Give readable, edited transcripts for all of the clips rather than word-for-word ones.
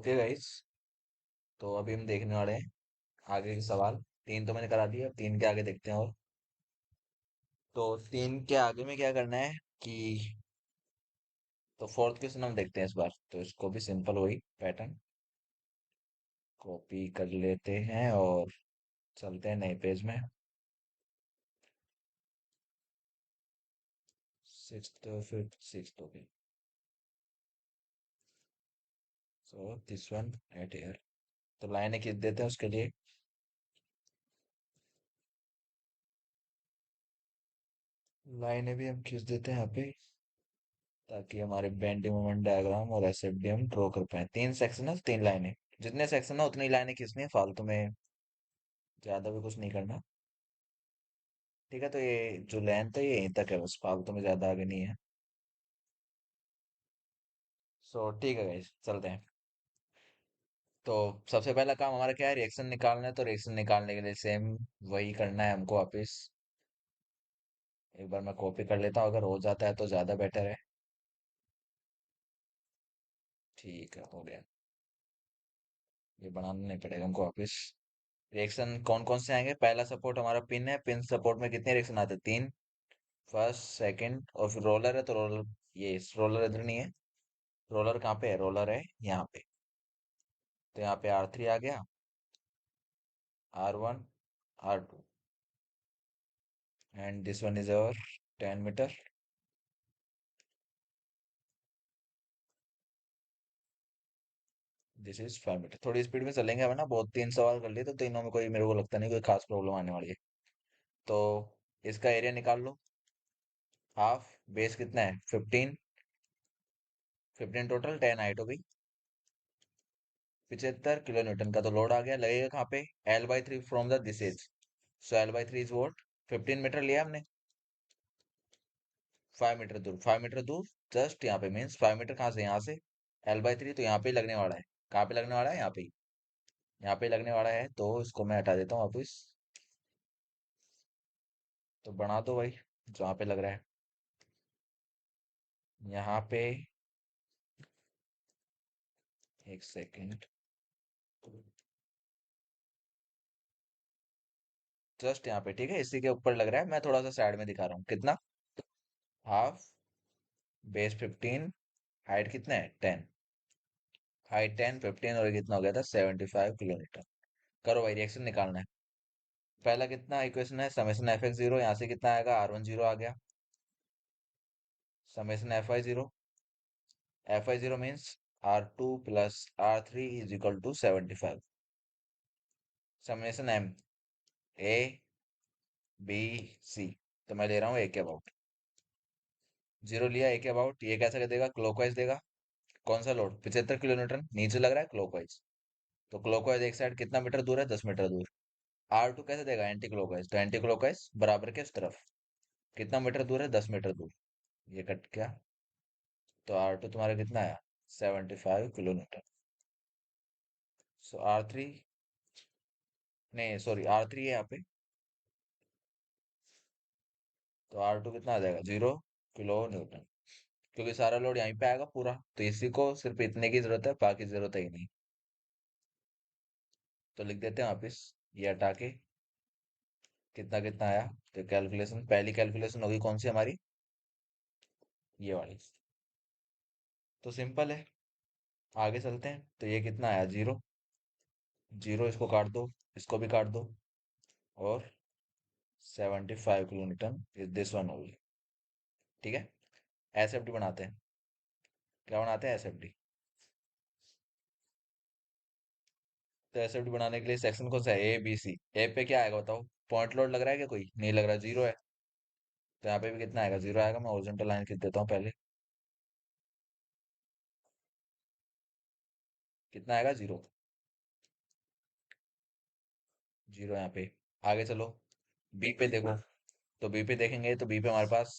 Okay guys. तो अभी हम देखने वाले हैं आगे के सवाल। तीन तो मैंने करा दिए, अब तीन के आगे देखते हैं। और तो तीन के आगे में क्या करना है कि तो फोर्थ क्वेश्चन हम देखते हैं इस बार। तो इसको भी सिंपल वही पैटर्न कॉपी कर लेते हैं और चलते हैं नए पेज में। सिक्स्थ फिफ्थ सिक्स्थ हो गई। So this one eight here. तो लाइनें खींच देते हैं उसके लिए। लाइनें भी हम खींच देते हैं यहाँ पे, ताकि हमारे बेंडिंग मोमेंट डायग्राम और एसएफडी हम ड्रॉ कर पाए। तीन सेक्शन है, तीन लाइनें। जितने सेक्शन है उतनी लाइनें खींचनी है, फालतू में ज्यादा भी कुछ नहीं करना। ठीक है, तो ये जो लेंथ है ये यहीं तक है, बस फालतू में ज्यादा आगे नहीं है। सो ठीक है गाइस, चलते हैं। तो सबसे पहला काम हमारा क्या है, रिएक्शन निकालना है। तो रिएक्शन निकालने के लिए सेम वही करना है हमको वापिस। एक बार मैं कॉपी कर लेता हूँ, अगर हो जाता है तो ज्यादा बेटर है। ठीक है, हो गया। ये बनाना नहीं पड़ेगा हमको वापिस। रिएक्शन कौन कौन से आएंगे? पहला सपोर्ट हमारा पिन है। पिन सपोर्ट में कितने रिएक्शन आते हैं? तीन। फर्स्ट, सेकंड और फिर रोलर है तो रोलर। ये रोलर इधर नहीं है। रोलर कहाँ पे है? रोलर है यहाँ पे। तो यहाँ पे R3 आ गया, R1, R2 and this one is our 10 metre. This is 5 metre. थोड़ी स्पीड में चलेंगे अब ना, बहुत तीन सवाल कर लिए तो तीनों में कोई, मेरे को लगता नहीं कोई खास प्रॉब्लम आने वाली है। तो इसका एरिया निकाल लो। हाफ। बेस कितना है? 15। 15 टोटल, 10 हाइट हो गई। 75 किलो न्यूटन का तो लोड आ गया। लगेगा कहाँ पे? L/3 from the this edge. So L/3 is what? 15 metre लिया हमने। 5 मीटर दूर, 5 मीटर दूर। जस्ट यहाँ पे मीन्स 5 मीटर कहाँ से? यहाँ से। L/3 तो यहाँ पे ही लगने वाला है। कहाँ पे लगने वाला है? यहाँ पे ही। यहाँ पे लगने वाला है, तो इसको मैं हटा देता हूँ वापिस। तो बना दो भाई, जहाँ पे लग रहा है। यहाँ पे। एक सेकेंड। जस्ट यहाँ पे, ठीक है, इसी के ऊपर लग रहा है। मैं थोड़ा सा साइड में दिखा रहा हूँ। कितना? हाफ। बेस 15। हाइट कितना है? 10। हाइट 10, 15 और ये कितना हो गया था? 75 किलोमीटर। करो भाई, रिएक्शन निकालना है। पहला कितना इक्वेशन है? Summation Fx0। यहाँ से कितना आएगा? R10 आ गया। Summation Fy0। Fy0 means R2 + R3 is equal to 75। Summation M। A B C। तो मैं ले रहा हूँ A के अबाउट। जीरो लिया A के अबाउट। ये कैसे कर देगा? क्लॉकवाइज देगा। कौन सा लोड? 75 किलो न्यूटन नीचे लग रहा है, क्लॉकवाइज। तो क्लॉकवाइज एक साइड कितना मीटर दूर है? 10 मीटर दूर। R2 कैसे देगा? Anti clockwise. तो एंटी क्लॉकवाइज बराबर के इस तरफ। कितना मीटर दूर है? 10 मीटर दूर। ये कट गया। तो R2 तुम्हारा कितना आया? 75 किलो न्यूटन। सो R3, नहीं सॉरी, R3 है यहाँ पे। तो R2 कितना आ जाएगा? 0 किलो न्यूटन। क्योंकि सारा लोड यहीं पे आएगा पूरा, तो इसी को सिर्फ इतने की जरूरत है, बाकी जरूरत है ही नहीं। तो लिख देते हैं वापिस, ये हटा के। कितना कितना आया? तो कैलकुलेशन, पहली कैलकुलेशन होगी कौन सी हमारी? ये वाली। तो सिंपल है, आगे चलते हैं। तो ये कितना आया? 0। 0 इसको काट दो, इसको भी काट दो। और 75 kilo Newton is this one only. ठीक है। एसएफडी बनाते हैं। क्या बनाते हैं? एसएफडी। तो एसएफडी बनाने के लिए सेक्शन कौन सा है? A B C। ए पे क्या आएगा बताओ? पॉइंट लोड लग रहा है क्या? कोई नहीं लग रहा, 0 है। तो यहाँ पे भी कितना आएगा? 0 आएगा। मैं हॉरिजॉन्टल लाइन खींच देता हूँ पहले। कितना आएगा? 0। 0 यहाँ पे। आगे चलो, बी पे देखो। तो बी पे देखेंगे तो बी पे हमारे पास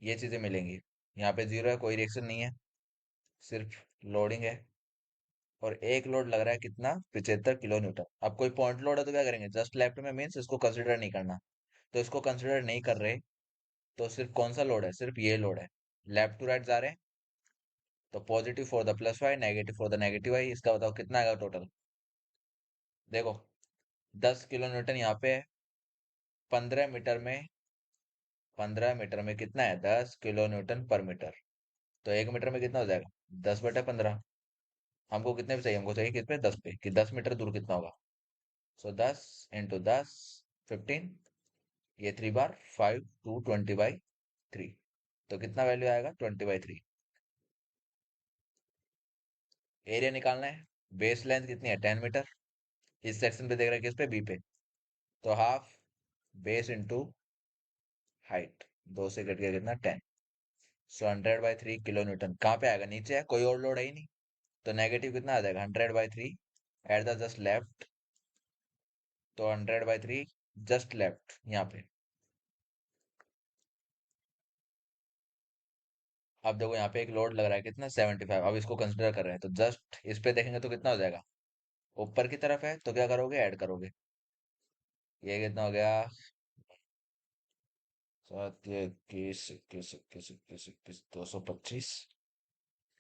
ये चीजें मिलेंगी। यहाँ पे 0 है, कोई रिएक्शन नहीं है, सिर्फ लोडिंग है। और एक लोड लग रहा है कितना? 75 किलो न्यूटन। अब कोई पॉइंट लोड है तो क्या करेंगे? जस्ट लेफ्ट में मीन्स इसको कंसिडर नहीं करना। तो इसको कंसिडर नहीं कर रहे, तो सिर्फ कौन सा लोड है? सिर्फ ये लोड है। लेफ्ट टू राइट जा रहे हैं। तो positive for the plus Y, negative for the negative Y, इसका बताओ कितना आएगा टोटल। देखो 10 किलो न्यूटन यहाँ पे है, 15 मीटर में, 15 मीटर में कितना है, 10 किलो न्यूटन पर मीटर। तो 1 मीटर में कितना हो जाएगा, 10/15। हमको कितने पे चाहिए, हमको चाहिए कितने, 10 पे, कि 10 मीटर दूर कितना होगा। सो 10 × 10, 15, ये 3 बार 5, 20/3। तो कितना वैल्यू आएगा, 20/3। एरिया निकालना है। बेस लेंथ कितनी है, 10 मीटर। इस सेक्शन पे देख रहे हैं किस पे, बी पे। तो हाफ बेस इंटू हाइट, 2 से कट गया कितना, 10। सो 100/3 किलो न्यूटन कहाँ पे आएगा, नीचे है, कोई और लोड है ही नहीं। तो नेगेटिव कितना आ जाएगा, 100/3 एट द जस्ट लेफ्ट। तो 100/3 जस्ट लेफ्ट यहाँ पे। अब देखो यहाँ पे एक लोड लग रहा है कितना, 75। अब इसको कंसिडर कर रहे हैं, तो जस्ट इस पे देखेंगे तो कितना हो जाएगा, ऊपर की तरफ है, तो क्या करोगे, ऐड करोगे। ये कितना हो गया, 7 × 21 = 21 = 21 = 21 225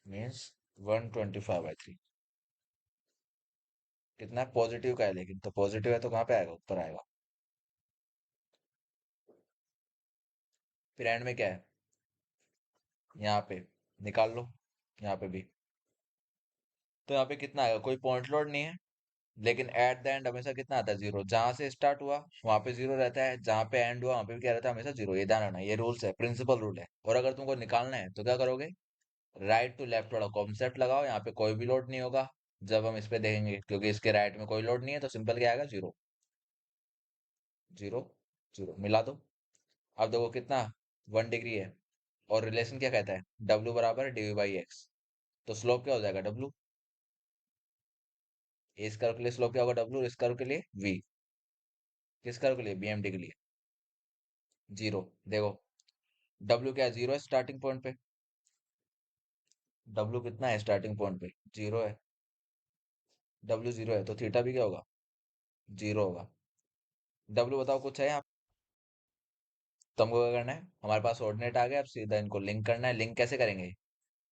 मीन्स 125/3। कितना है, पॉजिटिव का है, लेकिन तो पॉजिटिव है तो कहाँ पे आएगा, ऊपर आएगा। फिर एंड में क्या है, यहाँ पे निकाल लो, यहाँ पे भी। तो यहाँ पे कितना आएगा, कोई पॉइंट लोड नहीं है, लेकिन एट द एंड हमेशा कितना आता है, जीरो। जहां से स्टार्ट हुआ वहां पे जीरो रहता है, जहां पे एंड हुआ वहां पे भी क्या रहता है, हमेशा जीरो। ये ध्यान रखना, ये रूल्स है, प्रिंसिपल रूल है। और अगर तुमको निकालना है तो क्या करोगे, राइट टू लेफ्ट वाला कॉन्सेप्ट लगाओ। यहाँ पे कोई भी लोड नहीं होगा जब हम इस पे देखेंगे, क्योंकि इसके राइट में कोई लोड नहीं है, तो सिंपल क्या आएगा, जीरो। जीरो, जीरो मिला दो। अब देखो कितना, 1 डिग्री है। और रिलेशन क्या कहता है, डब्ल्यू बराबर dv/x। तो स्लोप क्या हो जाएगा, डब्ल्यू। इस कर्व के लिए स्लोप क्या होगा, डब्ल्यू। इस कर्व के लिए v। किस कर्व के लिए, बीएमडी के लिए, जीरो। देखो डब्ल्यू क्या है, जीरो है स्टार्टिंग पॉइंट पे। डब्ल्यू कितना है स्टार्टिंग पॉइंट पे, जीरो है। डब्ल्यू जीरो है तो थीटा भी क्या होगा, जीरो होगा। डब्ल्यू बताओ कुछ है यहाँ। तो हमको क्या करना है, हमारे पास ऑर्डिनेट आ गया, अब सीधा इनको लिंक करना है। लिंक कैसे करेंगे,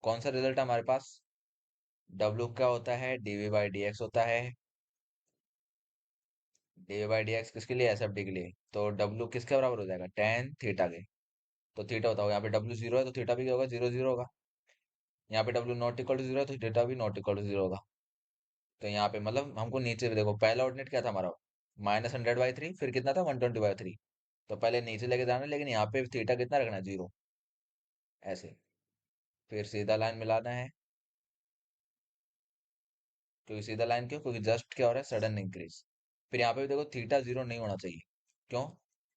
कौन सा रिजल्ट है हमारे पास, डब्ल्यू क्या होता है, dv/dx होता है। dv/dx किसके लिए, एस एफ डी के लिए। तो डब्ल्यू किसके बराबर हो जाएगा, टेन थीटा के। तो थीटा बताओ, यहाँ पे डब्ल्यू जीरो है तो थीटा भी क्या होगा, जीरो जीरो होगा। यहाँ पे W not equal to zero है तो थीटा भी नॉट इक्वल टू जीरो होगा। तो यहाँ पे मतलब हमको नीचे भी देखो, पहला ऑर्डिनेट क्या था हमारा, -100/3, फिर कितना था, 120/3। तो पहले नीचे लेके जाना है, लेकिन यहाँ पे थीटा कितना रखना है, जीरो। ऐसे फिर सीधा लाइन मिलाना है। क्योंकि सीधा लाइन क्यों, क्योंकि जस्ट क्या हो रहा है, सडन इंक्रीज। फिर यहाँ पे भी देखो थीटा जीरो नहीं होना चाहिए। क्यों,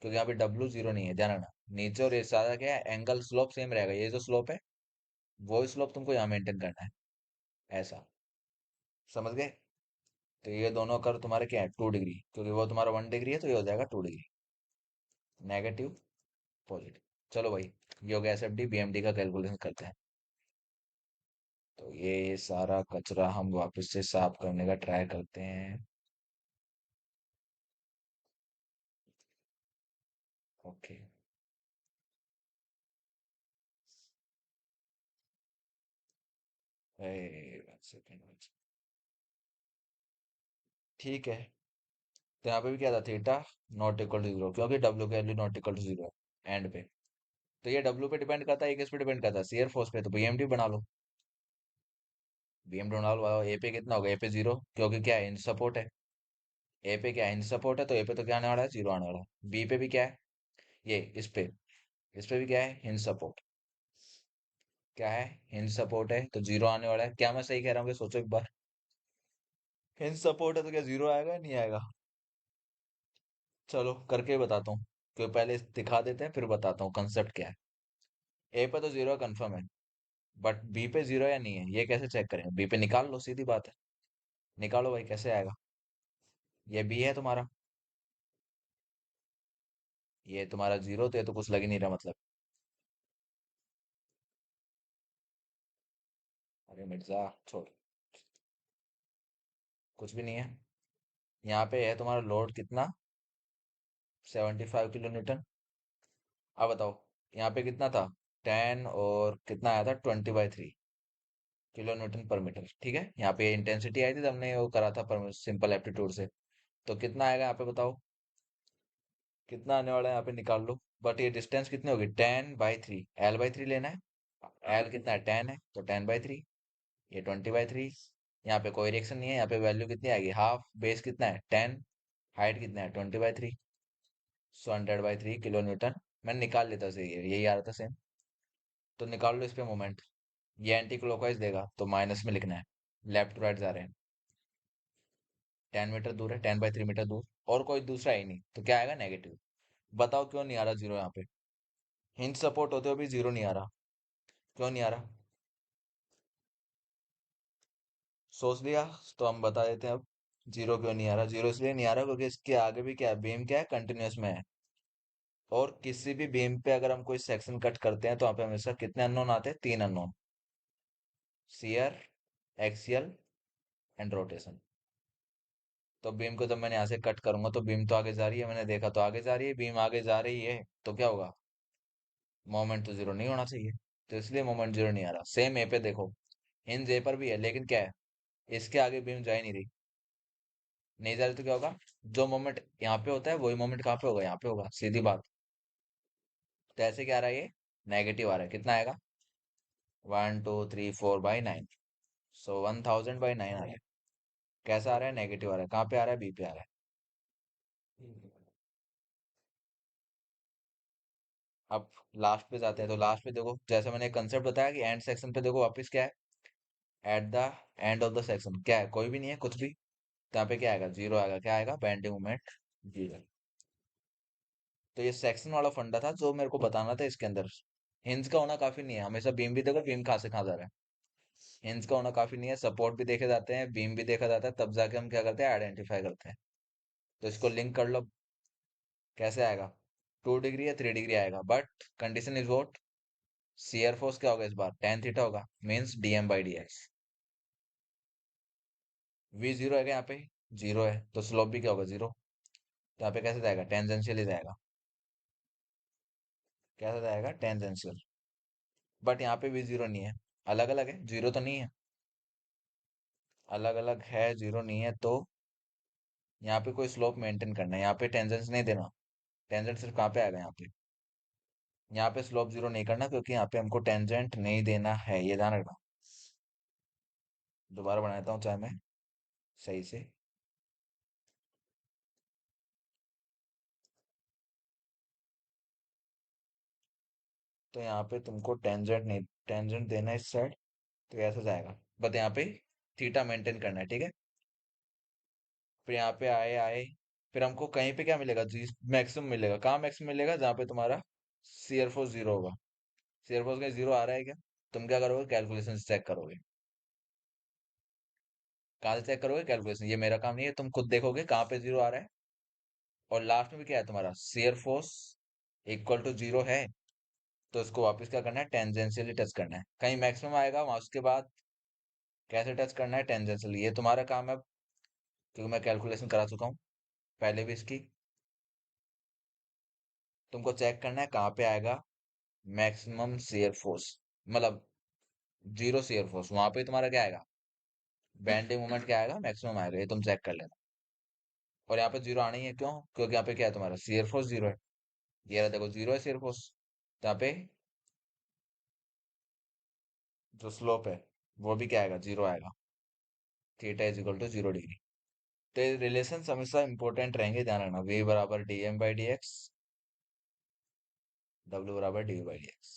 क्योंकि यहाँ पे डब्ल्यू जीरो नहीं है, ध्यान रखना। नीचे और ये सारा क्या है, एंगल स्लोप सेम रहेगा। ये जो स्लोप है वो स्लोप तुमको यहाँ मेंटेन करना है, ऐसा। समझ गए। तो ये दोनों कर तुम्हारे क्या है, 2 डिग्री, क्योंकि वो तुम्हारा 1 डिग्री है, तो ये हो जाएगा 2 डिग्री। Negative, positive. चलो भाई, ये हो गया एस एफ डी, बीएमडी का कैलकुलेशन करते हैं। तो ये सारा कचरा हम वापस से साफ करने का ट्राई करते हैं। ओके। One second. ठीक है। तो यहाँ पे भी क्या था, theta not equal to zero, क्योंकि डब्ल्यू की value not equal to zero है एंड पे। तो ये डब्ल्यू पे डिपेंड करता है, ये किस पे डिपेंड करता है, शियर फोर्स पे। तो बीएमडी बना लो, बीएमडी बना लो। ए पे कितना होगा, ए पे जीरो, क्योंकि क्या है, इंच सपोर्ट है। ए पे क्या है, इंच सपोर्ट है, तो ए पे तो क्या आने वाला है, जीरो आने वाला है। बी पे भी क्या है, ये इस पे भी क्या है, हिंज सपोर्ट। क्या है, हिंज सपोर्ट है, तो जीरो आने वाला है। क्या मैं सही कह रहा हूँ, सोचो एक बार। हिंज सपोर्ट है तो क्या जीरो आएगा या नहीं आएगा। चलो करके बताता हूँ, क्यों पहले दिखा देते हैं फिर बताता हूँ कंसेप्ट क्या है। ए पे तो जीरो कंफर्म है, बट बी पे जीरो या नहीं है ये कैसे चेक करेंगे, बी पे निकाल लो, सीधी बात है। निकालो भाई, कैसे आएगा। ये बी है तुम्हारा, ये तुम्हारा जीरो, तो ये तो कुछ लग ही नहीं रहा मतलब। अरे मिर्जा छोड़, कुछ भी नहीं है। यहाँ पे है तुम्हारा लोड कितना, 75 किलो न्यूटन। अब बताओ, यहाँ पे कितना था, 10, और कितना आया था, 20/3। किलो न्यूटन पर मीटर, ठीक है। यहाँ पे इंटेंसिटी आई थी, तो हमने वो करा था पर सिंपल एप्टीट्यूड से। तो कितना आएगा यहाँ पे बताओ, कितना आने वाला है यहाँ पे निकाल लो। बट ये डिस्टेंस कितनी होगी, 10/3, L/3 लेना है। एल कितना है, 10 है, तो 10/3, ये 20/3। यहाँ पे कोई रिएक्शन नहीं है, यहाँ पे वैल्यू कितनी आएगी, हाफ। बेस कितना है, 10। हाइट कितना है, 20/3। सो 100/3 किलो न्यूटन। मैंने निकाल लेता सही है, यही आ रहा था सेम। तो निकाल लो इस पे मोमेंट। ये एंटी क्लॉकवाइज देगा तो माइनस में लिखना है, लेफ्ट टू राइट जा रहे हैं। 10 मीटर दूर है, 10/3 मीटर दूर, और कोई दूसरा ही नहीं, तो क्या आएगा, नेगेटिव। बताओ क्यों नहीं आ रहा जीरो यहाँ पे, हिंज सपोर्ट होते हुए भी जीरो नहीं आ रहा, क्यों नहीं आ रहा। सोच लिया, तो हम बता देते हैं अब। जीरो क्यों नहीं आ रहा, जीरो इसलिए नहीं आ रहा क्योंकि इसके आगे भी क्या है, बीम क्या है, कंटिन्यूअस में है। और किसी भी बीम पे अगर हम कोई सेक्शन कट करते हैं तो वहां पे हमेशा कितने अननोन आते हैं, तीन unknown. Shear, axial, and rotation. तो बीम को जब मैंने यहाँ से कट करूंगा तो बीम तो आगे जा रही है, मैंने देखा तो आगे जा रही है, बीम आगे जा रही है, तो क्या होगा, मोमेंट तो जीरो नहीं होना चाहिए। तो इसलिए मोमेंट जीरो नहीं आ रहा। सेम ए पे देखो, हिंज ए पर भी है, लेकिन क्या है, इसके आगे बीम जा ही नहीं रही। नहीं जा रही तो क्या होगा, जो मोमेंट यहाँ पे होता है वही मोमेंट कहाँ पे होगा, यहाँ पे होगा, सीधी बात। तो ऐसे क्या आ रहा है, ये नेगेटिव आ रहा है। कितना आएगा, 1 2 3 4/9। सो 1000/9 आ रहा है। कैसा आ रहा है, नेगेटिव आ रहा है, कहाँ पे आ रहा है, बी पे आ रहा है। अब लास्ट पे जाते हैं, तो लास्ट पे देखो, जैसे मैंने कंसेप्ट बताया कि एंड सेक्शन पे देखो वापस क्या है, at the end of the section क्या है, कोई भी नहीं है कुछ भी। तो यहाँ पे क्या आएगा, जीरो आएगा। क्या आएगा, बेंडिंग मोमेंट जीरो। तो ये सेक्शन वाला फंडा था जो मेरे को बताना था इसके अंदर। हिंज का होना काफी नहीं है, हमेशा बीम भी देखो, बीम कहाँ से कहाँ जा रहा है। हिंज का होना काफी नहीं है, सपोर्ट भी देखे जाते हैं, बीम भी देखा जाता है, तब जाके हम क्या करते हैं, आइडेंटिफाई करते हैं। तो इसको लिंक कर लो। कैसे आएगा, 2 डिग्री या 3 डिग्री आएगा, but condition is what, shear force क्या होगा इस बार, tan थीटा होगा, मीन्स dm/dx। v जीरो है क्या यहाँ पे, जीरो है, तो स्लोप भी क्या होगा, जीरो। तो यहाँ पे कैसे जाएगा, टेंजेंशियल ही जाएगा। कैसे जाएगा, टेंजेंशियल। बट यहाँ पे भी जीरो नहीं है, अलग अलग है, जीरो तो नहीं है। अलग अलग है, जीरो नहीं है, तो यहाँ पे कोई स्लोप मेंटेन करना है, यहाँ पे टेंजेंस नहीं देना। टेंजेंट सिर्फ कहाँ पे आएगा, यहाँ पे। यहाँ पे स्लोप जीरो नहीं करना, क्योंकि यहाँ पे हमको टेंजेंट नहीं देना है, ये ध्यान रखना। दोबारा बनाता हूँ चाहे मैं सही से। तो यहाँ पे तुमको टेंजेंट नहीं, टेंजेंट देना है इस साइड, तो ऐसा जाएगा। बट यहाँ पे थीटा मेंटेन करना है, ठीक है। फिर यहाँ पे आए आए, फिर हमको कहीं पे क्या मिलेगा, जी मैक्सिमम मिलेगा। कहाँ मैक्सिमम मिलेगा, जहाँ पे तुम्हारा शियर फोर्स जीरो होगा। शियर फोर्स का जीरो आ रहा है क्या, तुम क्या करोगे, कैलकुलेशन से चेक करोगे। कहाँ से चेक करोगे, कैलकुलेशन, ये मेरा काम नहीं है, तुम खुद देखोगे कहाँ पे जीरो आ रहा है। और लास्ट में भी क्या है तुम्हारा, shear force equal to zero है। तो इसको वापस क्या करना है, टेंजेंशियली टच करना है। कहीं मैक्सिमम आएगा वहां, उसके बाद कैसे टच करना है, टेंजेंशियली। ये तुम्हारा काम है, क्योंकि मैं कैलकुलेशन करा चुका हूँ पहले भी इसकी। तुमको चेक करना है कहाँ पे आएगा मैक्सिमम शेयर फोर्स, मतलब जीरो शेयर फोर्स, वहां पे तुम्हारा क्या आएगा, बेंडिंग मोमेंट क्या आएगा, मैक्सिमम आएगा। ये तुम चेक कर लेना। और यहाँ पे जीरो आना ही है, क्यों, क्योंकि यहाँ पे क्या है तुम्हारा, शेयर फोर्स जीरो है। ये रहा देखो, जीरो है शेयर फोर्स। तो यहाँ पे जो स्लोप है वो भी क्या आएगा, जीरो आएगा। Theta is equal to 0 degree. तो ये रिलेशन हमेशा इंपॉर्टेंट रहेंगे, ध्यान रखना। v बराबर dm/dx, w बराबर dv/dx।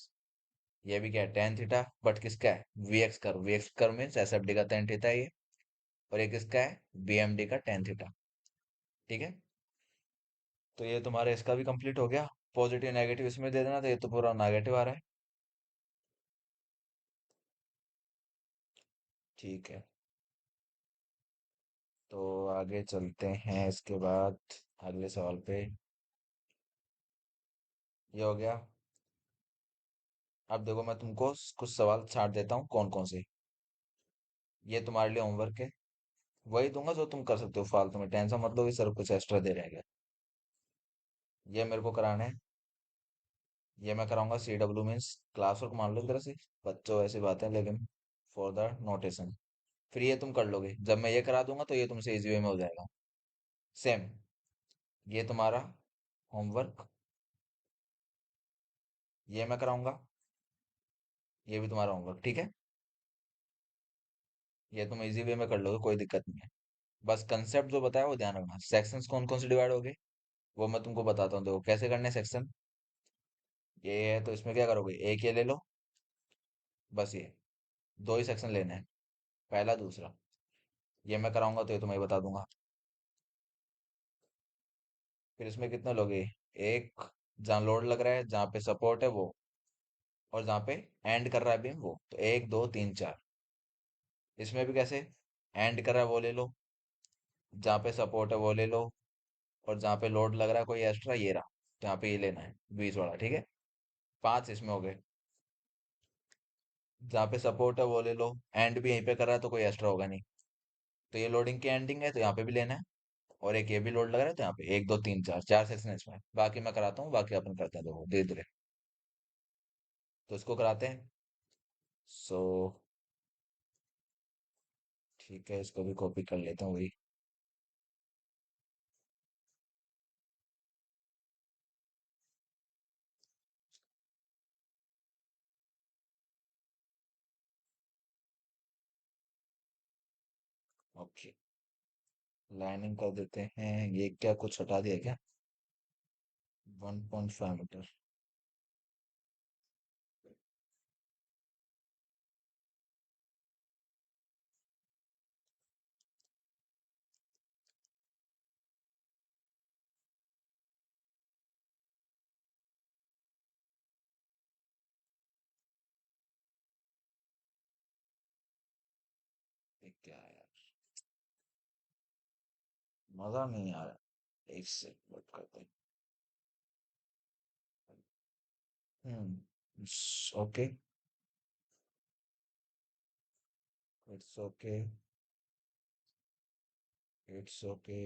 ये भी क्या है, tan थीटा, बट किसका है, V X curve means S F D का tan थीटा है ये। और ये किसका है, bmd का tan थीटा, ठीक है। तो ये तुम्हारा इसका भी कंप्लीट हो गया। पॉजिटिव नेगेटिव इसमें दे देना, तो ये तो पूरा नेगेटिव आ रहा है, ठीक है। तो आगे चलते हैं इसके बाद अगले सवाल पे। ये हो गया। अब देखो, मैं तुमको कुछ सवाल छाट देता हूँ, कौन कौन से। ये तुम्हारे लिए होमवर्क है, वही दूंगा जो तुम कर सकते हो, फालतू में टेंशन मत लो कि सर कुछ एक्स्ट्रा दे रहे हैं क्या। ये मेरे को कराना है। ये मैं कराऊंगा CW मीन्स क्लास वर्क मान लो एक तरह से, बच्चों ऐसी बात है, लेकिन फॉर द नोटेशन। फिर ये तुम कर लोगे, जब मैं ये करा दूंगा तो ये तुमसे इजी वे में हो जाएगा। सेम, ये तुम्हारा होमवर्क, ये मैं कराऊंगा, ये भी तुम्हारा होमवर्क, ठीक है। ये तुम इजी वे में कर लोगे, कोई दिक्कत नहीं है। बस कंसेप्ट जो बताया वो ध्यान रखना। सेक्शंस कौन कौन से डिवाइड हो गए वो मैं तुमको बताता हूँ। देखो कैसे करने सेक्शन। ये है तो इसमें क्या करोगे, एक ये ले लो, बस ये दो ही सेक्शन लेने हैं, पहला दूसरा। ये मैं कराऊंगा तो ये तुम्हें बता दूंगा। फिर इसमें कितने लोगे, एक जहाँ लोड लग रहा है, जहाँ पे सपोर्ट है वो, और जहाँ पे एंड कर रहा है बीम वो, तो एक दो तीन चार। इसमें भी कैसे, एंड कर रहा है वो ले लो, जहाँ पे सपोर्ट है वो ले लो, और जहाँ पे लोड लग रहा है कोई एक्स्ट्रा ये रहा, तो यहाँ पे ये लेना है बीच वाला, ठीक है। पांच इसमें हो गए। जहाँ पे सपोर्ट है वो ले लो, एंड भी यहीं पे कर रहा है तो कोई एक्स्ट्रा होगा नहीं, तो ये लोडिंग की एंडिंग है तो यहाँ पे भी लेना है। और एक ये भी लोड लग रहा है तो यहाँ पे एक दो तीन चार, चार सेक्शन है इसमें। बाकी मैं कराता हूँ, बाकी अपन करते हैं, देखो धीरे धीरे। तो इसको कराते हैं। सो ठीक है, इसको भी कॉपी कर लेता हूँ वही। ओके, लाइनिंग कर देते हैं। ये क्या कुछ हटा दिया क्या, 1.5 मीटर। ये क्या है यार, मजा नहीं आ रहा। एक से वर्क करते हैं। Okay, it's okay, it's okay,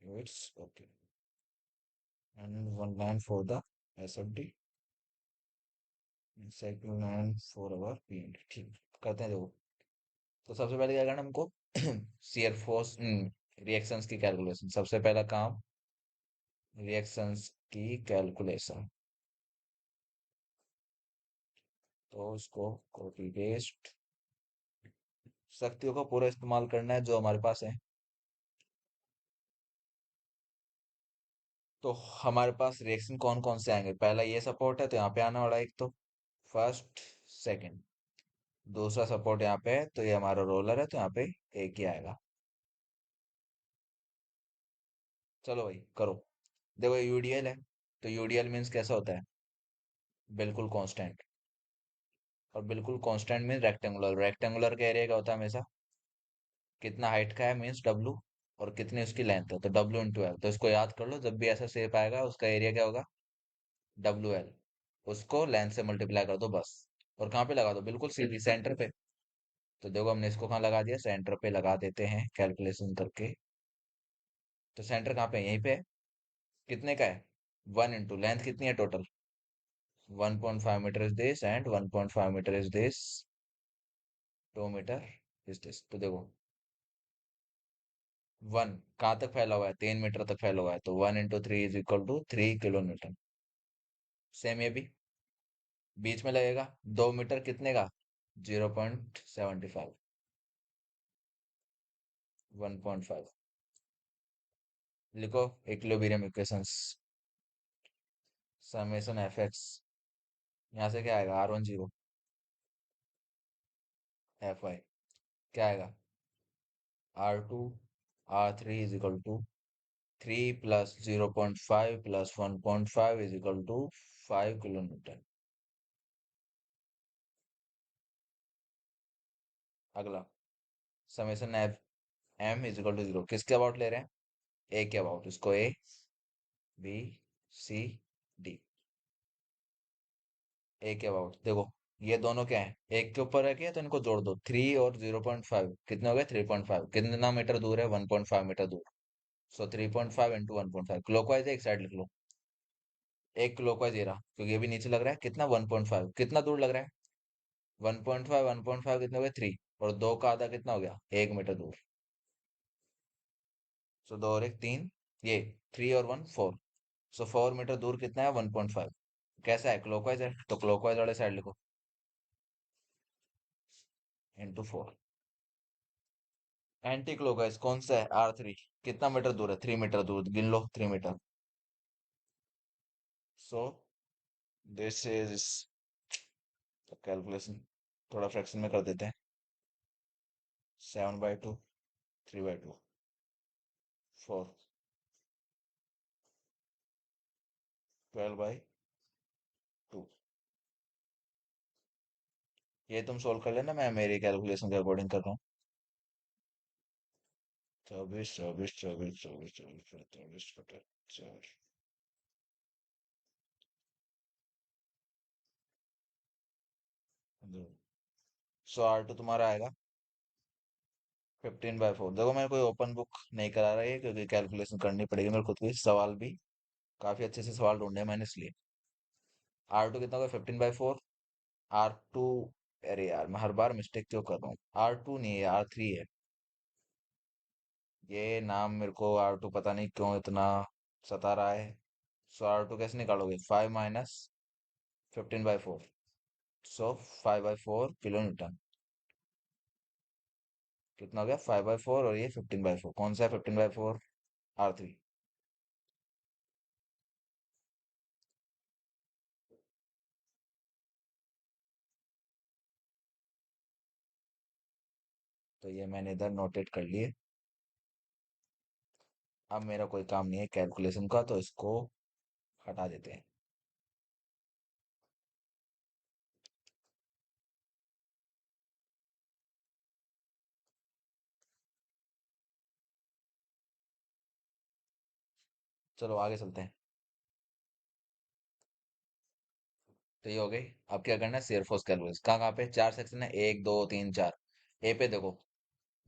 it's okay. And one line for the SFD, cycle line for our PND, ठीक। करते हैं देखो। तो सबसे पहले क्या करना हमको, शियर फोर्स रिएक्शंस की कैलकुलेशन, सबसे पहला काम रिएक्शंस की कैलकुलेशन। तो उसको कॉपी पेस्ट, शक्तियों का पूरा इस्तेमाल करना है जो हमारे पास है। तो हमारे पास रिएक्शन कौन कौन से आएंगे, पहला ये सपोर्ट है तो यहाँ पे आने वाला है एक, तो फर्स्ट सेकंड। दूसरा सपोर्ट यहाँ पे है तो ये हमारा रोलर है तो यहाँ पे एक ही आएगा। चलो भाई करो। देखो ये यूडीएल है, तो यूडीएल मीन्स कैसा होता है, बिल्कुल कांस्टेंट। और बिल्कुल कांस्टेंट मीन रेक्टेंगुलर, रेक्टेंगुलर का एरिया क्या होता है हमेशा, कितना हाइट का है मीन्स डब्लू, और कितनी उसकी लेंथ है तो डब्लू इंटू एल। तो इसको याद कर लो, जब भी ऐसा शेप आएगा उसका एरिया क्या होगा, डब्लू एल। उसको लेंथ से मल्टीप्लाई कर दो बस। और कहाँ पे लगा दो, बिल्कुल सीधी सेंटर पे। तो देखो हमने इसको कहाँ लगा दिया, सेंटर पे लगा देते हैं कैलकुलेशन करके। तो सेंटर कहाँ पे है, यहीं पे है। कितने का है, 1 इंटू लेंथ कितनी है total, 1.5 metre is this and 1.5 metre is this, 2 metre is this. तो देखो वन कहाँ तक फैला हुआ है, 3 मीटर तक फैला हुआ है, तो 1 into 3 is equal to 3 kilometre. Same ये भी बीच में लगेगा, 2 मीटर कितने का, 0.75, 1.5। लिखो equilibrium equations. Summation F x, यहाँ से क्या आएगा, R10, एफ आई क्या आएगा, R2, R3 is equal to 3 + 0.5 + 1.5 is equal to 5 kilometre. अगला summation F M is equal to 0, किसके अबाउट ले रहे हैं, ए के अबाउट। इसको ए बी सी डी, ए के अबाउट। देखो ये दोनों क्या है, एक के ऊपर रखे हैं तो इनको जोड़ दो, 3 और 0.5 कितने हो गए, 3.5। कितना मीटर दूर है, 1.5 मीटर दूर। सो 3.5 × 1.5, क्लॉकवाइज एक साइड लिख लो, एक क्लॉकवाइज ये रहा, क्योंकि ये भी नीचे लग रहा है, कितना 1.5, कितना दूर लग रहा है, 1.5 कितने हो गए, 3। और दो का आधा कितना हो गया, 1 मीटर दूर। सो दो और एक तीन, ये 3 और 1 4। सो 4 मीटर दूर कितना है, 1.5। कैसा है, क्लॉकवाइज है, तो क्लॉकवाइज वाले साइड लिखो, × 4। एंटी क्लॉकवाइज कौन सा है, R3। कितना मीटर दूर है, 3 मीटर दूर, गिन लो 3 metre. So this is, calculation थोड़ा फ्रैक्शन में कर देते हैं। 7/2, 3/2, 4, 12/2। ये तुम सोल्व कर लेना, मैं मेरी कैलकुलेशन के अकॉर्डिंग कर रहा हूँ। 24, 24, 24, 24, 48 बटे 4। 100 R2 तुम्हारा आएगा 15/4। देखो मैं कोई ओपन बुक नहीं करा रही है, क्योंकि कैलकुलेशन करनी पड़ेगी मेरे खुद को, सवाल भी काफी अच्छे से सवाल ढूंढे हैं मैंने, इसलिए। R2 कितना होगा, 15/4। R2, अरे यार मैं हर बार मिस्टेक क्यों कर रहा हूँ, R2 नहीं है, R3 है। ये नाम मेरे को R2 पता नहीं क्यों इतना सता रहा है। सो R2 कैसे निकालोगे, 5 - 15/4। सो 5/4 किलो न्यूटन। कितना हो गया, 5/4, और ये 15/4, कौन सा है 15/4, R3। तो ये मैंने इधर नोटेट कर लिए। अब मेरा कोई काम नहीं है कैलकुलेशन का, तो इसको हटा देते हैं। चलो आगे चलते हैं। तो ये हो गई। अब क्या करना है, शेयर फोर्स कैलकुलेशन। कहाँ कहाँ पे, चार सेक्शन है, 1 2 3 4। ए पे देखो,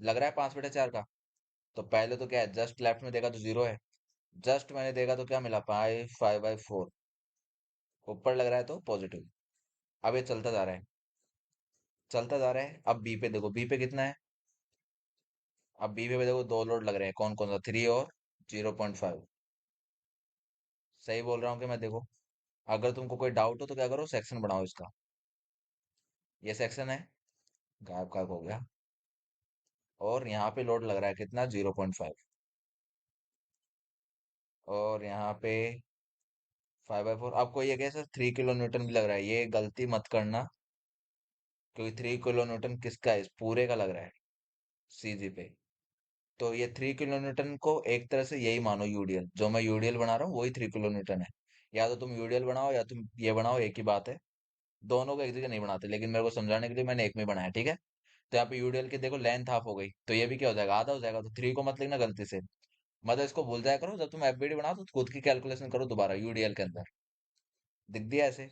लग रहा है 5/4 का। तो पहले तो क्या है, जस्ट लेफ्ट में देखा तो 0 है। जस्ट मैंने देखा तो क्या मिला, 5/4। ऊपर लग रहा है तो पॉजिटिव। अब ये चलता जा रहा है, चलता जा रहा है। अब बी पे देखो, बी पे कितना है। अब बी पे देखो, दो लोड लग रहे हैं, कौन कौन सा, 3 और 0.5। सही बोल रहा हूँ कि मैं, देखो। अगर तुमको कोई डाउट हो तो क्या करो, सेक्शन बढ़ाओ इसका। ये सेक्शन है, गायब गायब हो गया। और यहाँ पे लोड लग रहा है कितना, 0.5। और यहाँ पे 5/4। आपको ये कैसे 3 किलो न्यूटन भी लग रहा है, ये गलती मत करना। क्योंकि 3 किलो न्यूटन किसका है, इस पूरे का लग रहा है, सीजी पे। तो ये 3 किलो न्यूटन को एक तरह से यही मानो, यूडीएल जो मैं यूडीएल बना रहा हूँ वही 3 किलो न्यूटन है। या तो तुम यूडीएल बनाओ या तुम ये बनाओ, एक ही बात है। दोनों को एक जगह नहीं बनाते, लेकिन मेरे को समझाने के लिए मैंने एक में बनाया, ठीक है। तो यहाँ पे यूडीएल की देखो लेंथ हाफ हो गई, तो ये भी क्या हो जाएगा, आधा हो जाएगा। तो 3 को मत लिखना गलती से। मतलब इसको भूल जाया करो, जब तुम एफबीडी बनाओ तो खुद की कैलकुलेशन करो दोबारा यूडीएल के अंदर। दिख दिया ऐसे।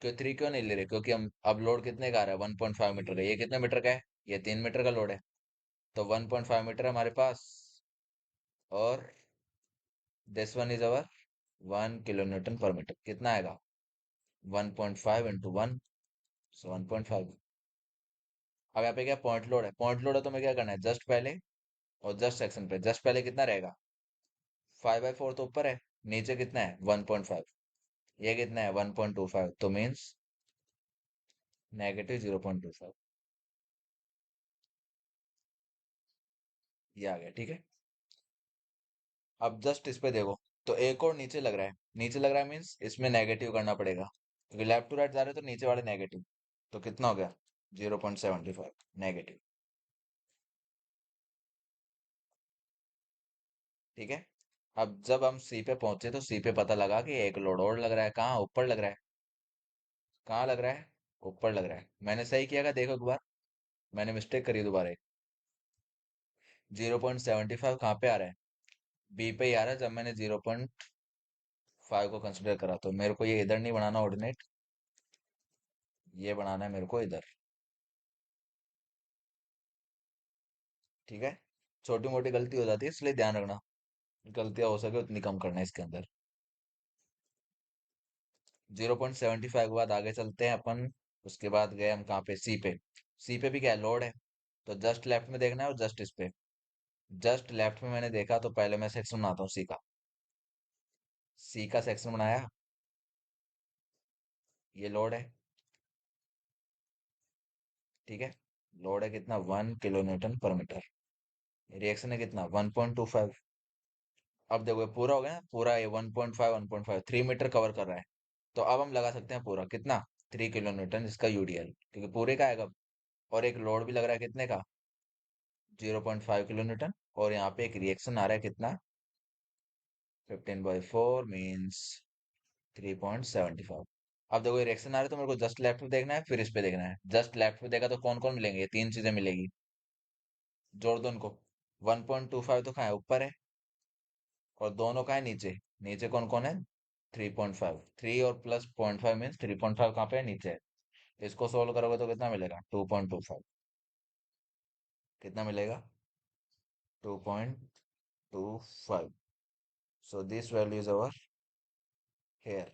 क्यों 3 क्यों नहीं ले रहे, क्योंकि हम अब लोड कितने का आ रहा है, 1.5 मीटर का। ये कितने मीटर का है, ये 3 मीटर का लोड है। तो 1.5 मीटर है हमारे पास। और this one is our 1 kilo Newton पर मीटर। कितना आएगा, 1.5 × 1। सो 1.5। अब यहाँ पे क्या पॉइंट लोड है, पॉइंट लोड है, तो मैं क्या करना है, जस्ट पहले और जस्ट सेक्शन पे, जस्ट पहले कितना रहेगा, 5/4 तो ऊपर है। नीचे कितना है, 1.5। ये कितना है, 1.25, तो मीन्स -0.25। ये आ गया, ठीक है। अब जस्ट इस पे देखो, तो एक और नीचे लग रहा है, नीचे लग रहा है मीन्स इसमें नेगेटिव करना पड़ेगा, क्योंकि लेफ्ट टू राइट जा रहे हैं तो नीचे वाले नेगेटिव। तो कितना हो गया, 0.75 नेगेटिव। ठीक है। अब जब हम सी पे पहुंचे तो सी पे पता लगा कि एक लोड और लग रहा है, कहाँ, ऊपर लग रहा है। कहाँ लग रहा है, ऊपर लग रहा है। मैंने सही किया, क्या देखो एक बार, मैंने मिस्टेक करी दोबारा एक। 0.75 कहाँ पे आ रहा है, बी पे ही आ रहा है। जब मैंने 0.5 को कंसिडर करा, तो मेरे को ये इधर नहीं बनाना ऑर्डिनेट, ये बनाना है मेरे को इधर। ठीक है। छोटी मोटी गलती हो जाती है, इसलिए ध्यान रखना, गलतियां हो सके उतनी कम करना है इसके अंदर। 0.75 के बाद आगे चलते हैं अपन। उसके बाद गए हम कहाँ पे, सी पे। सी पे भी क्या है, लोड है। तो जस्ट लेफ्ट में देखना है और जस्ट इस पे। जस्ट लेफ्ट में मैंने देखा तो पहले मैं सेक्शन बनाता हूँ सी का। सी का सेक्शन बनाया। ये लोड है। ठीक है। लोड है कितना, 1 kN/m। रिएक्शन है कितना, 1.25। अब देखो ये पूरा हो गया ना, पूरा ये 1.5 1.5 3 मीटर कवर कर रहा है। तो अब हम लगा सकते हैं पूरा कितना, 3 kN इसका यूडीएल, क्योंकि पूरे का आएगा। और एक लोड भी लग रहा है कितने का, 0.5 kN। और यहाँ पे एक रिएक्शन आ रहा है कितना, 15/4 मीन्स 3.75। अब देखो ये रिएक्शन आ रहा है तो मेरे को जस्ट लेफ्ट में देखना है, फिर इस पे देखना है। जस्ट लेफ्ट में देखा तो कौन कौन मिलेंगे, ये तीन चीजें मिलेगी। जोड़ दो इनको। 1.25 तो कहाँ है, ऊपर है। और दोनों कहाँ है, नीचे। नीचे कौन कौन है, 3.5। 3 और प्लस 0.5 मीन्स 3.5 कहाँ पे है, नीचे है। इसको सोल्व करोगे तो कितना मिलेगा, 2.25। कितना मिलेगा, 2.25। So this value is our here.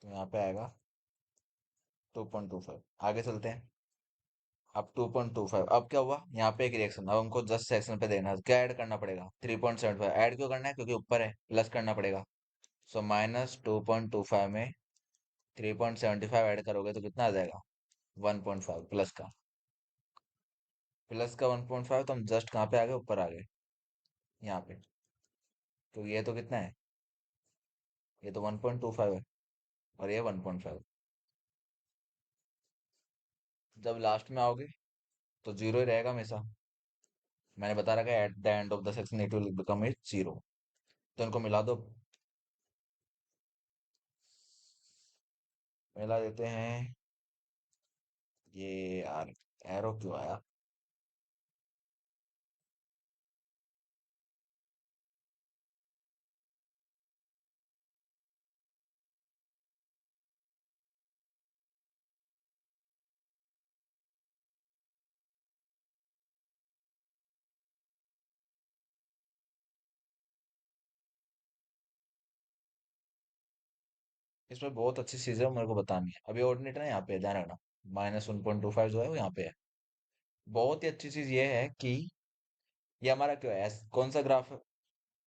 तो यहाँ पे आएगा 2.25। आगे चलते हैं। अब 2.25, अब क्या हुआ, यहाँ पे एक रिएक्शन। अब हमको जस्ट सेक्शन पे देना है, क्या ऐड करना पड़ेगा, 3.75। ऐड क्यों करना है, क्योंकि ऊपर है, प्लस करना पड़ेगा। सो -2.25 में 3.75 ऐड करोगे तो कितना आ जाएगा, 1.5 प्लस का। प्लस का 1.5, तो हम जस्ट कहाँ पे आ गए, ऊपर आ गए, यहाँ पे। तो ये तो कितना है, ये तो 1.25 है। और ये 1.5। जब लास्ट में आओगे तो जीरो ही रहेगा हमेशा। मैंने बता रखा है at the end of the section it will become it zero. तो इनको मिला दो। मिला देते हैं। ये यार, एरो क्यों आया। इसमें बहुत अच्छी चीज है, वो मेरे को बतानी है। अभी ऑर्डिनेटर है यहाँ पे, ध्यान रखना। -1.25 जो है वो यहाँ पे है। बहुत ही अच्छी चीज ये है कि ये हमारा क्यों है, कौन सा ग्राफ,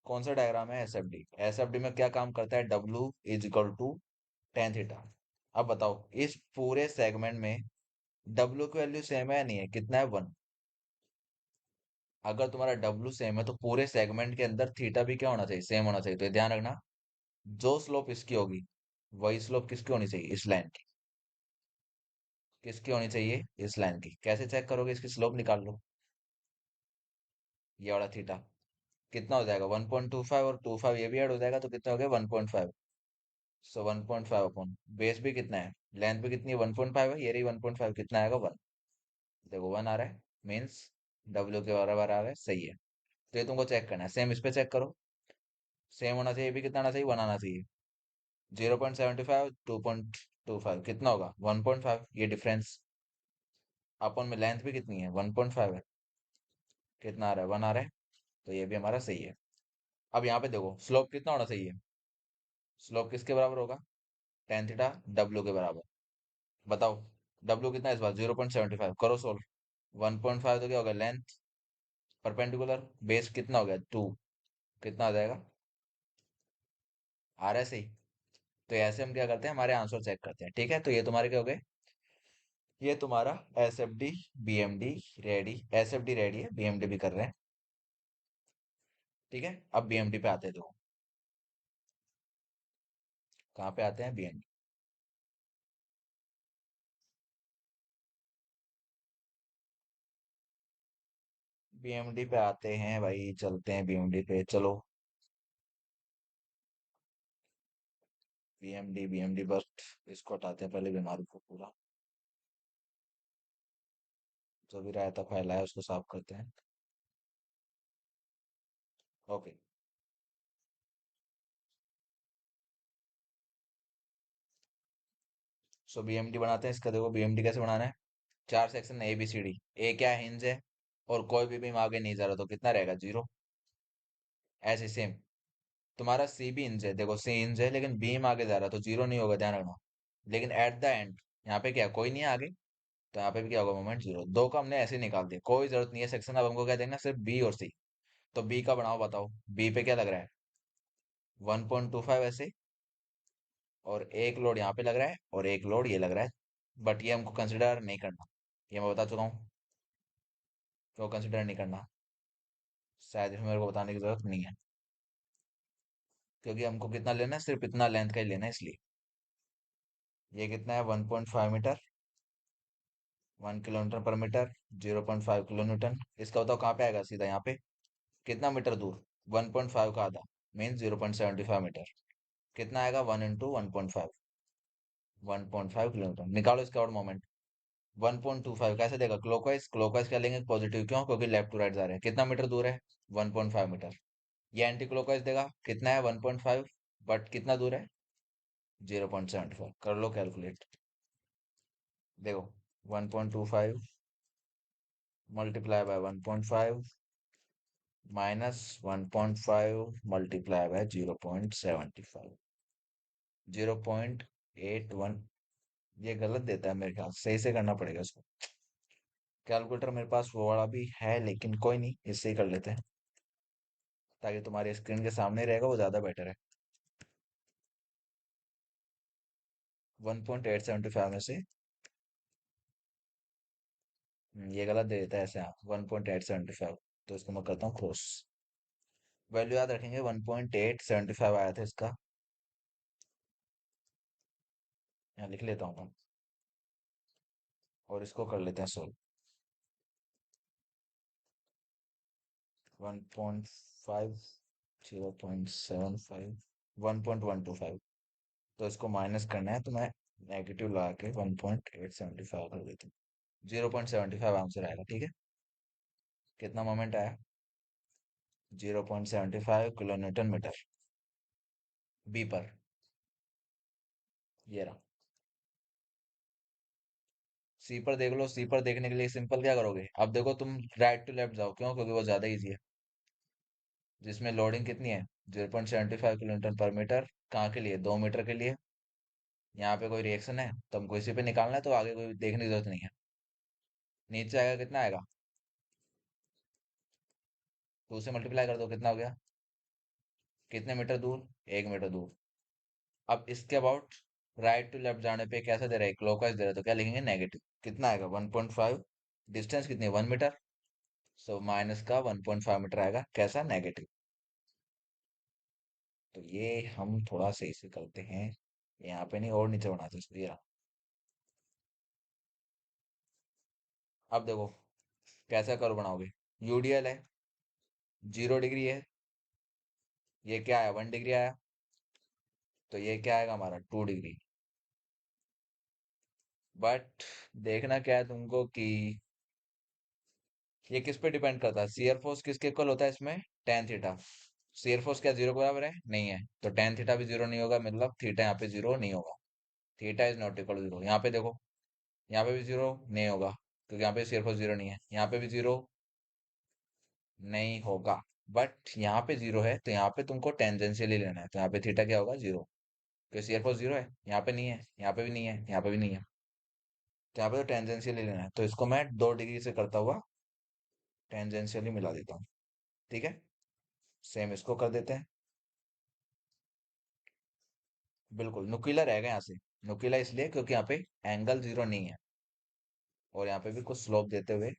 कौन सा डायग्राम है, एसएफडी। एसएफडी में क्या काम करता है, W = tan θ। अब बताओ इस पूरे सेगमेंट में W की वैल्यू सेम है या नहीं है, कितना है, 1। अगर तुम्हारा W सेम है तो पूरे सेगमेंट के अंदर थीटा भी क्या होना चाहिए, सेम होना चाहिए। तो ये ध्यान रखना, जो स्लोप इसकी होगी वही स्लोप किसकी होनी चाहिए, इस लाइन की। किसकी होनी चाहिए, इस लाइन की। कैसे चेक करोगे, इसकी स्लोप निकाल लो। ये वाला थीटा कितना हो जाएगा, 1.25, और 25 ये भी ऐड हो जाएगा तो कितना हो गया, 1.5। सो 1.5 अपॉन बेस भी कितना है, लेंथ भी कितनी है, 1.5 है। ये रही 1.5, कितना आएगा, 1। देखो 1 आ रहा है, मीन्स W के बराबर आ रहा है, सही है। तो ये तुमको चेक करना है, सेम इस पे चेक करो। सेम होना चाहिए, ये भी कितना आना चाहिए, 1 आना चाहिए। 0.75 2.25 कितना होगा, 1.5। ये डिफरेंस अपॉन में लेंथ भी कितनी है, 1.5 है। कितना आ रहा है, 1 आ रहा है। तो ये भी हमारा सही है। अब यहाँ पे देखो स्लोप कितना होना चाहिए। स्लोप किसके बराबर होगा, tan θ W के बराबर। बताओ W कितना है इस बार, 0.75। करो सोल्व। 1.5 तो क्या होगा, लेंथ परपेंडिकुलर, बेस कितना हो गया, 2। कितना आ जाएगा, आ रहा है सही। तो ऐसे हम क्या करते हैं, हमारे आंसर चेक करते हैं। ठीक है, तो ये तुम्हारे क्या हो गए, ये तुम्हारा S F D B M D ready. S F D ready है, बीएमडी भी कर रहे हैं। ठीक है, अब बीएमडी पे आते हैं। देखो कहाँ पे आते हैं, बीएमडी। बीएमडी पे आते हैं भाई, चलते हैं बीएमडी पे, चलो। बीएमडी बीएमडी बस, इसको हटाते हैं पहले, बीमारी को पूरा। जो भी रायता फैला है उसको साफ करते हैं। ओके। सो बीएमडी बनाते हैं इसका। देखो बीएमडी कैसे बनाना है, चार section A B C D. A क्या है, हिंज है। और कोई भी बीम आगे नहीं जा रहा तो कितना रहेगा, 0। ऐसे सेम। तुम्हारा सी भी इंच है, देखो सी इंच है लेकिन बीम आगे जा रहा है तो जीरो नहीं होगा, ध्यान रखना। लेकिन एट द एंड यहाँ पे क्या है? कोई नहीं है आगे, तो यहाँ पे भी क्या होगा? Moment zero. दो का हमने ऐसे ही निकाल दिया, कोई जरूरत नहीं है सेक्शन। अब हमको क्या देखना है? सिर्फ बी और सी। तो बी का बनाओ, बताओ बी पे क्या लग रहा है? 1.25 ऐसे, और एक लोड यहाँ पे लग रहा है और एक लोड ये लग रहा है। बट ये हमको कंसिडर नहीं करना, ये मैं बता चुका हूँ। क्यों कंसिडर नहीं करना? शायद इसमें मेरे को बताने की जरूरत नहीं है, क्योंकि हमको कितना लेना है? सिर्फ इतना लेंथ का ही लेना है, इसलिए। ये कितना है? 1.5 मीटर, 1 किलोमीटर पर मीटर, 0.5 किलो न्यूटन। इसका बताओ कहाँ पे आएगा? सीधा यहाँ पे। कितना मीटर दूर? 1.5 का आधा मीन 0.75 मीटर। कितना आएगा? 1 इंटू 1.5, 1.5 किलोमीटर। निकालो इसका और मोमेंट। 1.25 कैसे देगा? क्लॉकवाइज। क्लॉकवाइज क्या लेंगे? पॉजिटिव। क्यों? क्योंकि लेफ्ट टू राइट जा रहे हैं। कितना मीटर दूर है? 1.5 मीटर। ये एंटी क्लॉकवाइज देगा, कितना है? 1.5, बट कितना दूर है? 0.75। कर लो कैलकुलेट। देखो, 1.25 multiply by 1.5 minus 1.5 multiply by 0.75, 0.81। ये गलत देता है मेरे ख्याल से, सही से करना पड़ेगा इसको। कैलकुलेटर मेरे पास वो वाला भी है, लेकिन कोई नहीं, इससे ही कर लेते हैं, ताकि तुम्हारी स्क्रीन के सामने रहेगा, वो ज्यादा बेटर है। 1.875 में से ये गलत दे देता है ऐसे, हाँ 1.875। तो इसको मैं करता हूँ क्रॉस। वैल्यू याद रखेंगे, 1.875 आया था इसका। यहाँ लिख लेता हूँ मैं, और इसको कर लेते हैं सोल्व। 1.5, 0.75, 1.125। तो इसको माइनस करना है, तो मैं नेगेटिव लगा के 1.875 कर देता हूँ। 0.75 आंसर आएगा, ठीक है। कितना मोमेंट आया? 0.75 किलो न्यूटन मीटर बी पर। ये रहा। सी पर देख लो। सी पर देखने के लिए सिंपल क्या करोगे? अब देखो तुम राइट टू लेफ्ट जाओ, क्यों? क्योंकि वो ज्यादा इजी है। जिसमें लोडिंग कितनी है? 0.75 किलो न्यूटन पर मीटर। कहाँ के लिए? 2 मीटर के लिए। यहाँ पे कोई रिएक्शन है तो हमको इसी पे निकालना है, तो आगे कोई देखने की जरूरत नहीं है। नीचे आएगा, कितना आएगा? 2 से मल्टीप्लाई कर दो, कितना हो गया? कितने मीटर दूर? 1 मीटर दूर। अब इसके अबाउट राइट टू लेफ्ट जाने पे कैसा दे रहा है? क्लॉकवाइज दे रहा है, तो क्या लिखेंगे? नेगेटिव। कितना आएगा? 1.5। डिस्टेंस कितनी है? 1 मीटर। सो माइनस का 1.5 मीटर आएगा, कैसा? नेगेटिव। तो ये हम थोड़ा सही से करते हैं, यहाँ पे नहीं, और नीचे बनाते हैं इसको, ये रहा। अब देखो कैसा कर्व बनाओगे। यूडीएल है, 0 डिग्री है। ये क्या है? 1 डिग्री आया। तो ये क्या आएगा हमारा? 2 डिग्री। बट देखना क्या है तुमको कि ये किस पे डिपेंड करता है? शियर फोर्स किसके इक्वल होता है इसमें? Tan theta. शियर फोर्स क्या जीरो के बराबर है? नहीं है। तो टेन थीटा भी जीरो नहीं होगा, मतलब थीटा यहाँ पे जीरो नहीं होगा। Theta is not equal zero. यहाँ पे देखो, यहाँ पे भी जीरो नहीं होगा, क्योंकि यहाँ पे शियर फोर्स जीरो नहीं है। यहाँ पे भी जीरो नहीं होगा। बट यहाँ पे जीरो है, तो यहाँ पे तुमको टेंजेंशियली लेना है, तो यहाँ पे थीटा क्या होगा? जीरो। क्योंकि शियर फोर्स जीरो है, यहाँ पे नहीं है, यहाँ पे भी नहीं है, यहाँ पे भी नहीं है। तो यहाँ पे तो टेंजेंशियली लेना है, तो इसको मैं 2 डिग्री से करता हुआ टेंजेंशियली मिला देता हूँ, ठीक है। सेम इसको कर देते हैं। बिल्कुल नुकीला रहेगा यहाँ से। नुकीला इसलिए क्योंकि यहाँ पे एंगल जीरो नहीं है, और यहाँ पे भी कुछ स्लोप देते हुए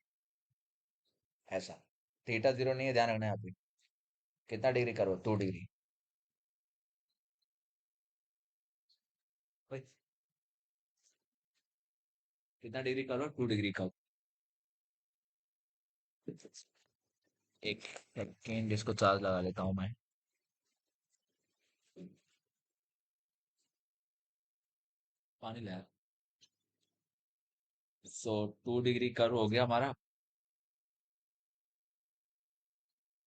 ऐसा। थीटा जीरो नहीं है, ध्यान रखना। यहाँ पे कितना डिग्री करो? 2 डिग्री। भाई, कितना डिग्री करो? 2 डिग्री का। एक सेकेंड, इसको चार्ज लगा लेता हूँ मैं। पानी लाया। सो 2 डिग्री कर्व हो गया हमारा।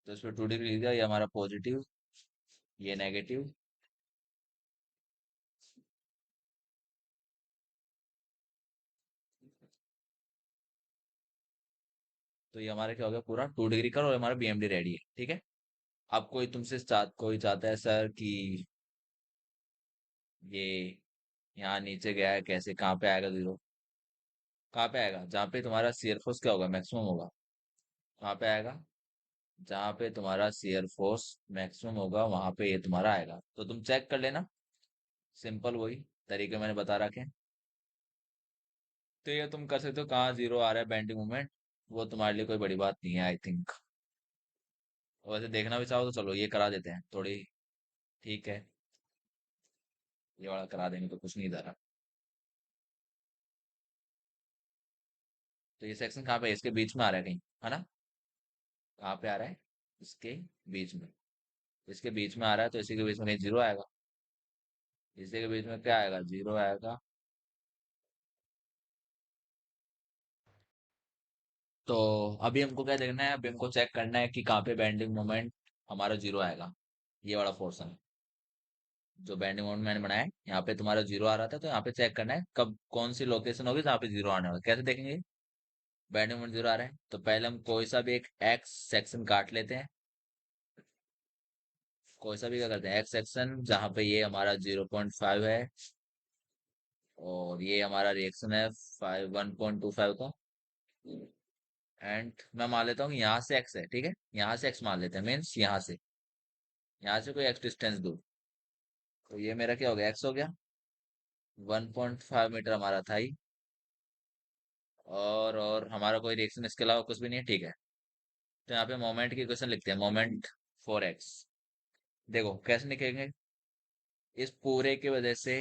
तो इसमें 2 डिग्री दिया, ये हमारा पॉजिटिव, ये नेगेटिव। तो ये हमारा क्या हो गया? पूरा 2 डिग्री कर्व, और हमारा बीएमडी रेडी है, ठीक है। अब कोई चाहता है सर कि ये यहाँ नीचे गया है, कैसे, कहाँ पे आएगा जीरो? कहाँ पे आएगा? जहाँ पे तुम्हारा शियर फोर्स क्या होगा, मैक्सिमम होगा। कहाँ पे आएगा? जहाँ पे तुम्हारा शियर फोर्स मैक्सिमम होगा वहां पे ये तुम्हारा आएगा। तो तुम चेक कर लेना, सिंपल वही तरीके मैंने बता रखे हैं। तो ये तुम कर सकते हो, कहाँ जीरो आ रहा है बेंडिंग मोमेंट, वो तुम्हारे लिए कोई बड़ी बात नहीं है आई थिंक। वैसे देखना भी चाहो तो चलो ये करा देते हैं थोड़ी। ठीक है, ये वाला करा देंगे तो कुछ नहीं इधर। तो ये सेक्शन कहाँ पे है? इसके बीच में आ रहा है कहीं, है ना? कहाँ पे आ रहा है? इसके बीच में। इसके बीच में आ रहा है तो इसी के बीच में कहीं जीरो आएगा। इसी के बीच में क्या आएगा? जीरो आएगा। तो अभी हमको क्या देखना है? अभी हमको चेक करना है कि कहाँ पे बेंडिंग मोमेंट हमारा जीरो आएगा। ये वाला पोर्शन, जो बेंडिंग मोमेंट मैंने बनाया है, यहाँ पे तुम्हारा जीरो आ रहा था, तो यहाँ पे चेक करना है कब कौन सी लोकेशन होगी जहाँ पे जीरो आने वाला। कैसे देखेंगे बेंडिंग मोमेंट जीरो आ रहा है? तो पहले हम कोई सा भी एक एक्स सेक्शन काट लेते हैं। कोई सा भी क्या करते हैं, एक्स सेक्शन, जहाँ पे ये हमारा 0.5 है और ये हमारा रिएक्शन है 1.25 का। एंड मैं मान लेता हूँ कि यहाँ से एक्स है, ठीक है, यहाँ से एक्स मान लेते हैं, मीन्स यहाँ से कोई एक्स डिस्टेंस दूर। तो ये मेरा क्या हो गया? एक्स हो गया। 1.5 मीटर हमारा था ही। और हमारा कोई रिएक्शन इसके अलावा कुछ भी नहीं है, ठीक है। तो यहाँ पे मोमेंट की इक्वेशन लिखते हैं, मोमेंट फॉर एक्स। देखो कैसे लिखेंगे? इस पूरे की वजह से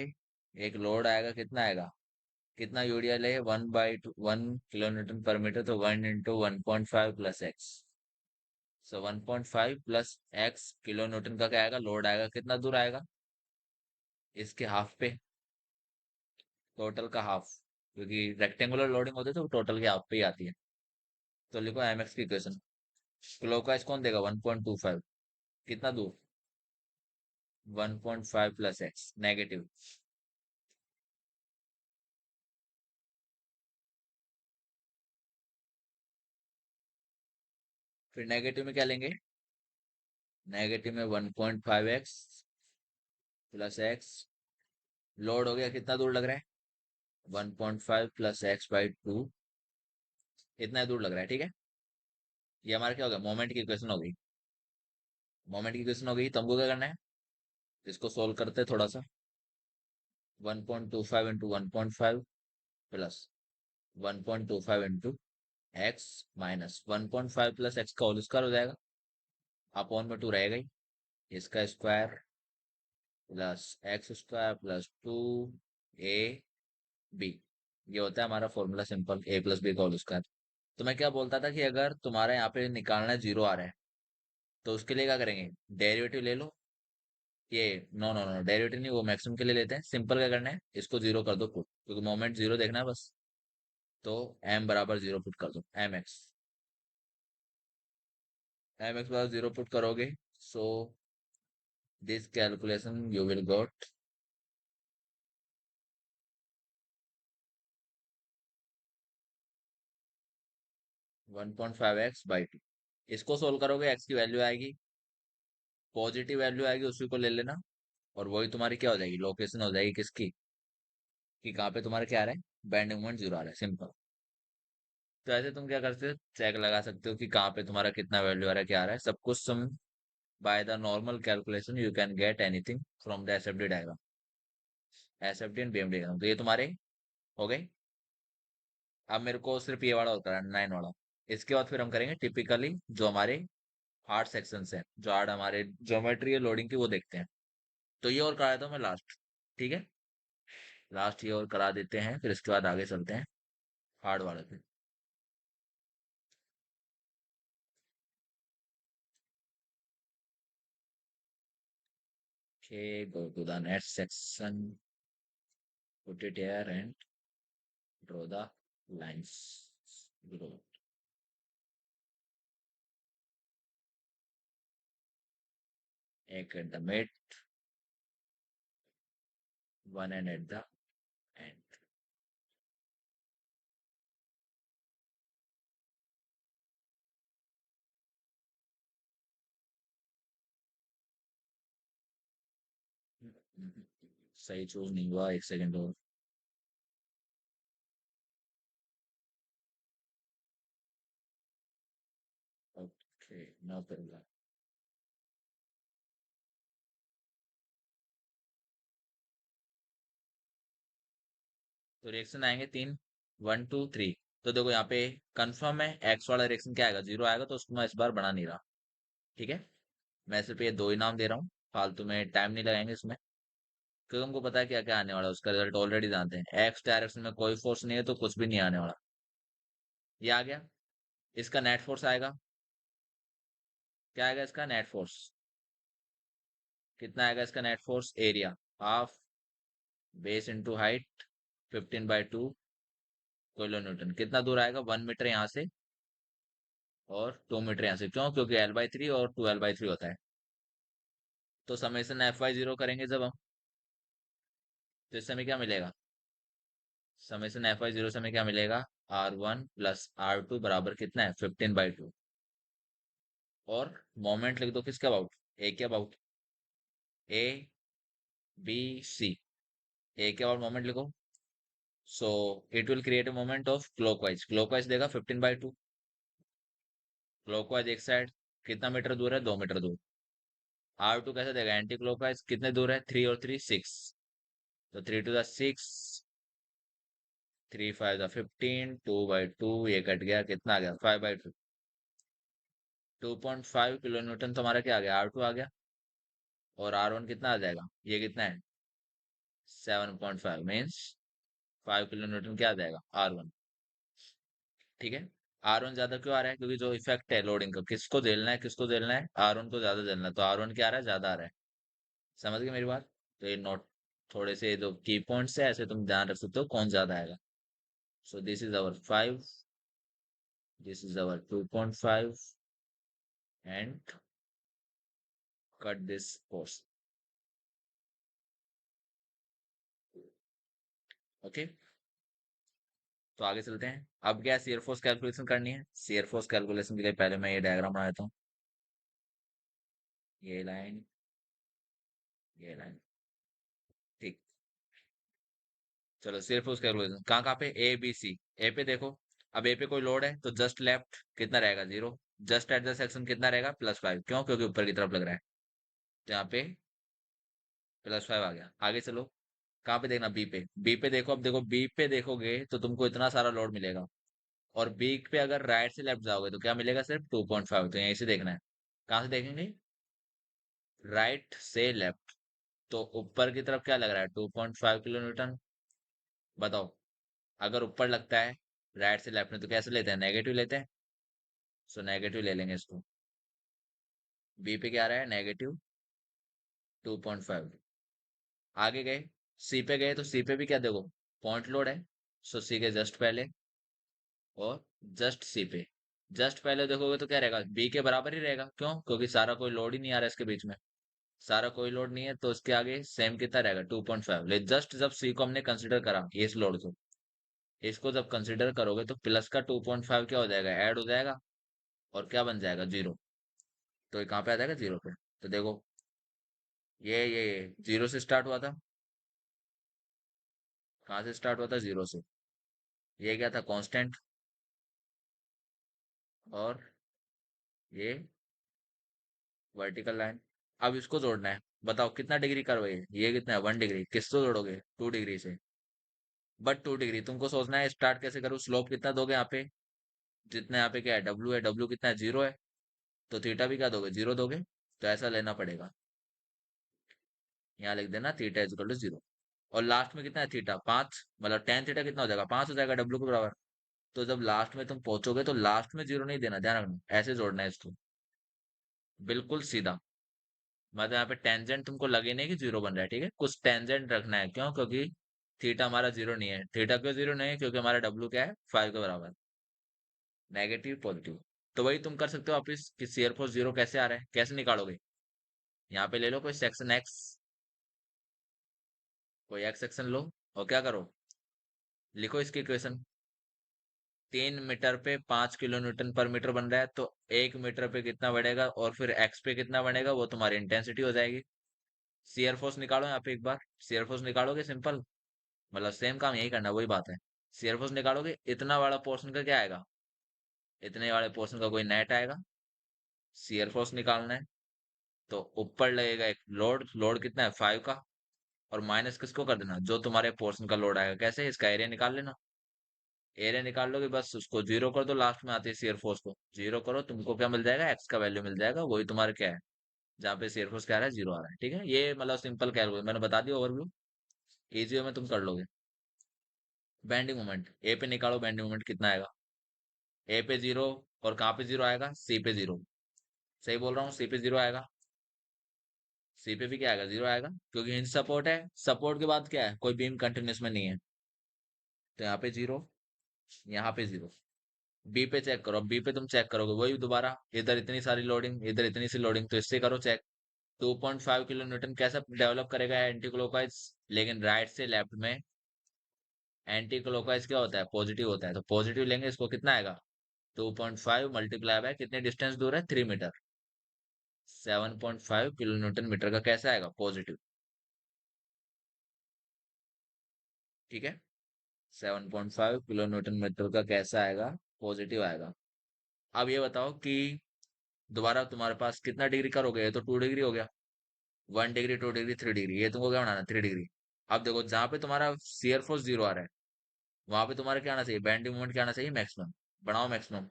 एक लोड आएगा, कितना आएगा? कितना यूडीएल है? 1/1 किलो न्यूटन पर मीटर, तो 1 × 1.5 प्लस एक्स। सो 1.5 प्लस एक्स किलो न्यूटन का क्या आएगा? लोड आएगा। कितना दूर आएगा? इसके हाफ पे, टोटल का हाफ। क्योंकि रेक्टेंगुलर लोडिंग होती है तो टोटल के हाफ पे ही आती है। तो लिखो एम एक्स की इक्वेशन। क्लॉकवाइज कौन देगा? 1.25। कितना दूर? 1.5 प्लस एक्स नेगेटिव। फिर नेगेटिव में क्या लेंगे? नेगेटिव में 1.5 एक्स प्लस एक्स। लोड हो गया, कितना दूर लग रहा है? 1.5 प्लस x/2। इतना दूर लग रहा है, ठीक है। ये हमारा क्या हो गया? मोमेंट की इक्वेशन हो गई। मोमेंट की इक्वेशन हो गई, तो हमको क्या करना है? इसको सोल्व करते हैं थोड़ा सा। 1.25 × 1.5 plus 1.25 into X minus 1.5 plus X का होल स्क्वायर हो जाएगा। अपॉन में टू रहेगा ही। इसका square plus X square plus 2ab। ये होता है हमारा formula, simple, a plus B का होल स्क्वायर। तो मैं क्या बोलता था कि अगर तुम्हारा यहाँ पे निकालना है, जीरो आ रहा है, तो उसके लिए क्या करेंगे? डेरिवेटिव ले लो। ये नो नो नो, डेरिवेटिव नहीं, वो मैक्सिमम के लिए लेते हैं। सिंपल क्या करना है, इसको जीरो कर दो पुट, क्योंकि मोमेंट जीरो देखना है बस। तो m बराबर जीरो पुट कर दो, एम एक्स बराबर जीरो पुट करोगे। So this calculation you will got 1.5 x/2। इसको सोल्व करोगे, एक्स की वैल्यू आएगी, पॉजिटिव वैल्यू आएगी, उसी को ले लेना। और वही तुम्हारी क्या हो जाएगी? लोकेशन हो जाएगी किसकी, कि कहाँ पे तुम्हारा क्या आ रहा है? बैंडिंग मोमेंट जीरो आ रहा है, सिंपल। तो ऐसे तुम क्या करते हो? चेक लगा सकते हो कि कहाँ पे तुम्हारा कितना वैल्यू आ रहा है, क्या आ रहा है, सब कुछ तुम by the normal calculation you can get anything from the SFD diagram, SFD and BMD diagram. तो ये तुम्हारे हो गए। अब मेरे को सिर्फ ये वाला होता है 9 वाला। इसके बाद फिर हम करेंगे टिपिकली जो हमारे हार्ड सेक्शंस हैं, जो हार्ड हमारे ज्योमेट्री है लोडिंग की, वो देखते हैं। तो ये और करा देता हूँ मैं लास्ट, ठीक है। लास्ट ये और करा देते हैं, फिर इसके बाद आगे चलते हैं हार्ड वाले पे। Okay, go to the next section, put it here and draw the lines below. एक at the mid, one and at the end. हम्म, सही चूज नहीं हुआ, एक सेकंड और। Okay, no problem. तो रिएक्शन आएंगे तीन, 1 2 3। तो देखो यहाँ पे कंफर्म है, एक्स वाला रिएक्शन क्या आएगा, जीरो आएगा, तो उसको मैं इस बार बना नहीं रहा। ठीक है, मैं सिर्फ ये दो ही नाम दे रहा हूँ, फालतू में टाइम नहीं लगाएंगे इसमें, क्योंकि हमको पता है क्या क्या आने वाला है, उसका रिजल्ट ऑलरेडी जानते हैं। एक्स डायरेक्शन में कोई फोर्स नहीं है तो कुछ भी नहीं आने वाला। ये आ गया। इसका नेट फोर्स आएगा, क्या आएगा इसका नेट फोर्स, कितना आएगा इसका net force, area half base into height 15/2 kilo Newton. कितना दूर आएगा, 1 मीटर यहाँ से और 2 मीटर यहाँ से, क्यों, क्योंकि L/3 और 2 L/3 होता है। तो समेशन Fy0 करेंगे जब हम, तो इस समय क्या मिलेगा, समेशन Fy0 से हमें क्या मिलेगा, R1 + R2 बराबर कितना है, 15/2। और मोमेंट लिख दो किसके अबाउट, ए के अबाउट, ABC, ए के अबाउट मोमेंट लिखो। So it will create a moment of clockwise, clockwise देगा 15/2, क्लॉकवाइज एक साइड कितना मीटर दूर है, 2 मीटर दूर। R2 कैसे देगा, एंटी क्लॉकवाइज कितने दूर है, 3 और 3 6, तो 3 to the 6, 3 5 the 15, 2/2, ये कट गया, कितना आ गया, 5/2। 2.5 किलो न्यूटन तो हमारा क्या आ गया, R2 आ गया। और R1 कितना आ जाएगा, ये कितना है, 7.5, मीन्स 5 किलो न्यूटन क्या आ जाएगा, R1। ठीक है। R1 ज्यादा क्यों आ रहा है, क्योंकि जो इफेक्ट है लोडिंग का, किसको झेलना है, किसको झेलना है, R1 को ज्यादा झेलना है, तो R1 क्या आ रहा है, ज्यादा आ रहा है। समझ गए मेरी बात। तो ये नोट, थोड़े से जो की पॉइंट्स है ऐसे तुम ध्यान रख सकते हो कौन ज्यादा आएगा। सो this is our 5, this is our 2.5, and cut this course. Okay, तो आगे चलते हैं। अब क्या शियर फोर्स कैलकुलेशन करनी है, शियर फोर्स कैलकुलेशन के लिए पहले मैं ये डायग्राम बना देता हूँ, ये लाइन, ये लाइन। ठीक, चलो शियर फोर्स कैलकुलेशन कहाँ कहाँ पे, A B C। ए पे देखो, अब ए पे कोई लोड है तो जस्ट लेफ्ट कितना रहेगा, 0। जस्ट एट द सेक्शन कितना रहेगा, +5, क्यों, क्योंकि ऊपर की तरफ लग रहा है, तो यहाँ पे +5 आ गया। आगे चलो, कहाँ पे देखना, बी पे देखो, अब देखो बी पे देखोगे तो तुमको इतना सारा लोड मिलेगा, और बी पे अगर राइट से लेफ्ट जाओगे तो क्या मिलेगा, सिर्फ 2.5, तो यहीं से देखना है। कहाँ से देखेंगे, राइट से लेफ्ट, तो ऊपर की तरफ क्या लग रहा है, 2.5 किलो न्यूटन। बताओ, अगर ऊपर लगता है राइट से लेफ्ट में तो कैसे लेते हैं, नेगेटिव लेते हैं, सो नेगेटिव ले लेंगे इसको। बी पे क्या आ रहा है, -2.5। आगे गए, सी पे गए, तो सी पे भी क्या देखो, पॉइंट लोड है, सो सी के जस्ट पहले, और जस्ट सी पे, जस्ट पहले देखोगे तो क्या रहेगा, बी के बराबर ही रहेगा, क्यों, क्योंकि सारा कोई लोड ही नहीं आ रहा है इसके बीच में, सारा कोई लोड नहीं है, तो इसके आगे सेम कितना रहेगा, 2.5। ले जस्ट जब सी को हमने कंसिडर करा, ये इस लोड को, इसको जब कंसिडर करोगे तो प्लस का 2.5 क्या हो जाएगा, ऐड हो जाएगा, और क्या बन जाएगा, 0। तो ये कहाँ पे आ जाएगा, 0 पे। तो देखो, ये 0 से स्टार्ट हुआ था, कहाँ से स्टार्ट हुआ था, 0 से। ये क्या था, कांस्टेंट, और ये वर्टिकल लाइन। अब इसको जोड़ना है, बताओ कितना डिग्री कर्व है ये कितना है, 1 डिग्री, किसको जोड़ोगे, 2 डिग्री से। बट 2 डिग्री तुमको सोचना है स्टार्ट कैसे करूँ, स्लोप कितना दोगे यहाँ पे, जितना यहाँ पे क्या है, डब्ल्यू है, डब्ल्यू कितना है, 0 है, तो थीटा भी क्या दोगे, 0 दोगे, तो ऐसा लेना पड़ेगा। यहाँ लिख देना θ = 0। और लास्ट में कितना है, थीटा 5, मतलब tan θ कितना हो जाएगा, 5 हो जाएगा, डब्ल्यू के बराबर। तो जब लास्ट में तुम पहुंचोगे तो लास्ट में 0 नहीं देना, ध्यान रखना, ऐसे जोड़ना है इसको, बिल्कुल सीधा। मतलब यहाँ पे टेंजेंट तुमको लगे नहीं कि 0 बन रहा है, ठीक है, कुछ टेंजेंट रखना है, क्यों, क्योंकि थीटा हमारा 0 नहीं है। थीटा क्यों 0 नहीं है, क्योंकि हमारा डब्ल्यू क्या है, 5 के बराबर, नेगेटिव पॉजिटिव। तो वही तुम कर सकते हो वापिस कि शेयर फोर्स 0 कैसे आ रहा है, कैसे निकालोगे, यहाँ पे ले लो कोई सेक्शन एक्स, कोई एक्स सेक्शन लो, और क्या करो, लिखो इसकी इक्वेशन। 3 मीटर पे 5 किलो न्यूटन पर मीटर बन रहा है, तो 1 मीटर पे कितना बढ़ेगा, और फिर एक्स पे कितना बनेगा, वो तुम्हारी इंटेंसिटी हो जाएगी। शियर फोर्स निकालो यहाँ पे एक बार। शियर फोर्स निकालोगे, सिंपल, मतलब सेम काम यही करना, वही बात है। शियर फोर्स निकालोगे, इतना वाला पोर्शन का क्या आएगा, इतने वाले पोर्शन का कोई नेट आएगा। शियर फोर्स निकालना है, तो ऊपर लगेगा एक लोड, लोड कितना है 5 का, और माइनस किसको कर देना, जो तुम्हारे पोर्शन का लोड आएगा। कैसे, इसका एरिया निकाल लेना। एरिया निकाल लोगे, बस उसको जीरो कर दो, लास्ट में आती है शियर फोर्स को जीरो करो, तुमको क्या मिल जाएगा, एक्स का वैल्यू मिल जाएगा, वही तुम्हारा क्या है, जहाँ पे शियर फोर्स क्या आ रहा है, जीरो आ रहा है। ठीक है, ये मतलब सिंपल कैलकुलेशन मैंने बता दिया, ओवरव्यू, इजी वे में तुम कर लोगे। बेंडिंग मोमेंट ए पे निकालो, बेंडिंग मोमेंट कितना आएगा, ए पे जीरो, और कहाँ पे जीरो आएगा, सी पे जीरो। सही बोल रहा हूँ, सी पे जीरो आएगा, सी पे भी क्या आएगा, जीरो आएगा, क्योंकि हिंज सपोर्ट है, सपोर्ट के बाद क्या है, कोई बीम कंटिन्यूस में नहीं है, तो यहाँ पे जीरो, यहाँ पे जीरो। बी पे चेक करो, बी पे तुम चेक करोगे वही दोबारा, इधर इतनी सारी लोडिंग, इधर इतनी सी लोडिंग, तो इससे करो चेक। 2.5 किलो न्यूटन कैसा डेवलप करेगा एंटी क्लॉकवाइज, लेकिन राइट से लेफ्ट में एंटी क्लॉकवाइज क्या होता है, पॉजिटिव होता है, तो पॉजिटिव लेंगे, इसको कितना आएगा, 2.5 मल्टीप्लाई बाय कितने डिस्टेंस दूर है, 3 मीटर, 7.5 किलो न्यूटन मीटर का कैसा आएगा, पॉजिटिव। ठीक है, 7.5 किलो न्यूटन मीटर का कैसा आएगा, पॉजिटिव आएगा। अब ये बताओ कि दोबारा तुम्हारे पास कितना डिग्री का हो गया, ये तो 2 डिग्री हो गया, 1 डिग्री, 2 डिग्री, 3 डिग्री, ये तुमको क्या बनाना, 3 डिग्री। अब देखो, जहां पे तुम्हारा शियर फोर्स जीरो आ रहा है, वहां पे तुम्हारा क्या आना चाहिए, बेंडिंग मोमेंट क्या आना चाहिए, मैक्सिमम। बनाओ मैक्सिमम।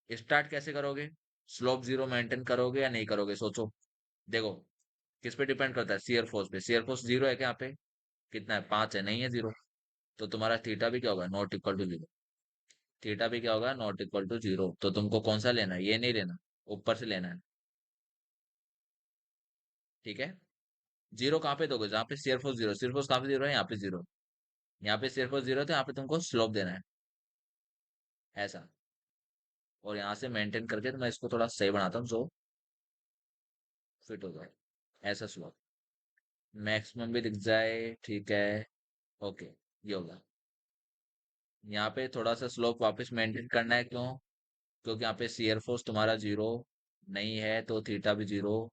स्टार्ट कैसे करोगे, स्लोप जीरो मेंटेन करोगे या नहीं करोगे, सोचो। देखो, किस पे डिपेंड करता है, शियर फोर्स पे। शियर फोर्स जीरो है क्या यहाँ पे, कितना है, 5 है, नहीं है जीरो, तो तुम्हारा थीटा भी क्या होगा, not equal to zero. Theta भी क्या होगा, नॉट इक्वल टू जीरो। तो तुमको कौन सा लेना है, ये नहीं लेना, ऊपर से लेना है। ठीक है, जीरो कहाँ पे दोगे, जहाँ पे shear force zero, shear force कहाँ पे जीरो है, यहाँ पे जीरो, यहाँ पे शियर फोर्स जीरो है, तो यहाँ पे तुमको स्लोप देना है, ऐसा। और यहाँ से मेंटेन करके तो मैं इसको थोड़ा सही बनाता हूँ, जो फिट हो जाए, ऐसा स्लोप, मैक्सिमम भी दिख जाए, ठीक है। ओके, ये होगा। यहाँ पे थोड़ा सा स्लोप वापस मेंटेन करना है, क्यों, क्योंकि यहाँ पे शियर फोर्स तुम्हारा जीरो नहीं है, तो थीटा भी जीरो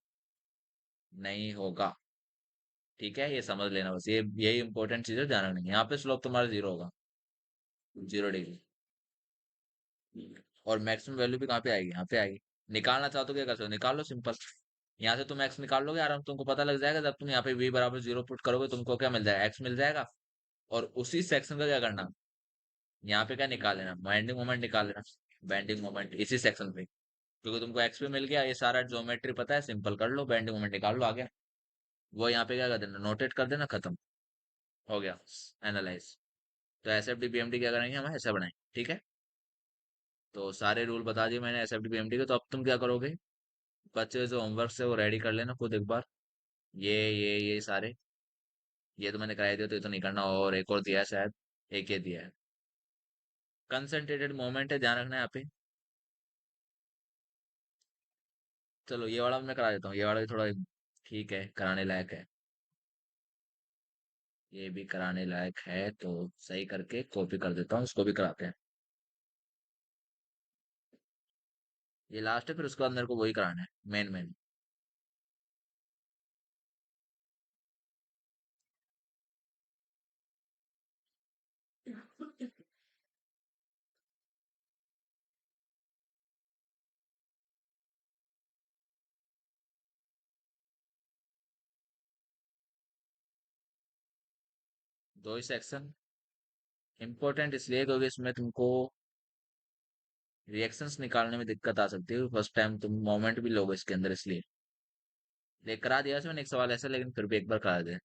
नहीं होगा। ठीक है, ये समझ लेना बस, ये यही इंपॉर्टेंट चीज है, ध्यान रखना, यहाँ पे स्लोप तुम्हारा जीरो होगा, 0 डिग्री। और मैक्सिमम वैल्यू भी कहाँ पे आएगी, यहाँ पे आएगी। निकालना चाहो तो क्या कर सकते हो, निकाल लो, सिंपल। यहाँ से तुम एक्स निकाल लोगे आराम से, तुमको पता लग जाएगा, जब तुम यहाँ पे वी बराबर जीरो पुट करोगे, तुमको क्या मिल जाएगा, एक्स मिल जाएगा। और उसी सेक्शन का क्या करना, यहाँ पे क्या निकाल लेना, बेंडिंग मोमेंट निकाल लेना, बेंडिंग मोमेंट इसी सेक्शन पे, क्योंकि तुमको एक्स पे मिल गया, ये सारा ज्योमेट्री पता है, सिंपल कर लो, बेंडिंग मोमेंट निकाल लो, आ गया। वो यहाँ पे क्या कर देना, नोटेट कर देना, खत्म, हो गया, एनालाइज। तो S F D B M D क्या करेंगे, हम ऐसा बनाएंगे। ठीक है, तो सारे रूल बता दिए मैंने S F D B M D के, तो अब तुम क्या करोगे, बच्चे जो होमवर्क से वो रेडी कर लेना खुद एक बार, ये सारे, ये तो मैंने कराई दिया, तो ये तो नहीं करना, और एक और दिया है शायद, एक ये दिया है, कंसंट्रेटेड मोमेंट है, ध्यान रखना है यहाँ पे। चलो ये वाला मैं करा देता हूँ, ये वाला भी थोड़ा ठीक है, कराने लायक है, ये भी कराने लायक है, तो सही करके कॉपी कर देता हूँ, इसको भी कराते हैं। ये लास्ट है, फिर उसके बाद मेरे को वही कराना है, मेन मेन। दो ही सेक्शन इंपॉर्टेंट इसलिए क्योंकि इसमें तुमको रिएक्शंस निकालने में दिक्कत आ सकती है, फर्स्ट टाइम तुम मोमेंट भी लोगे इसके अंदर, इसलिए ले करा दिया इसमें एक सवाल ऐसा, लेकिन फिर भी एक बार करा दे,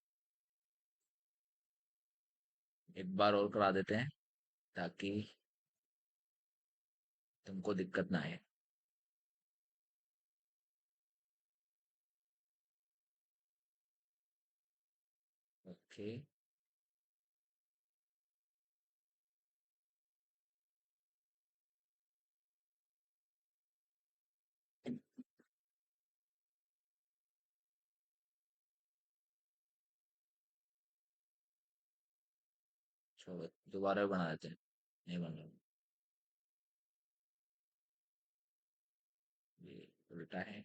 एक बार और करा देते हैं, ताकि तुमको दिक्कत ना आए। ओके, छोड़ो, दोबारा भी बना देते हैं, नहीं बन रहा, ये उल्टा है।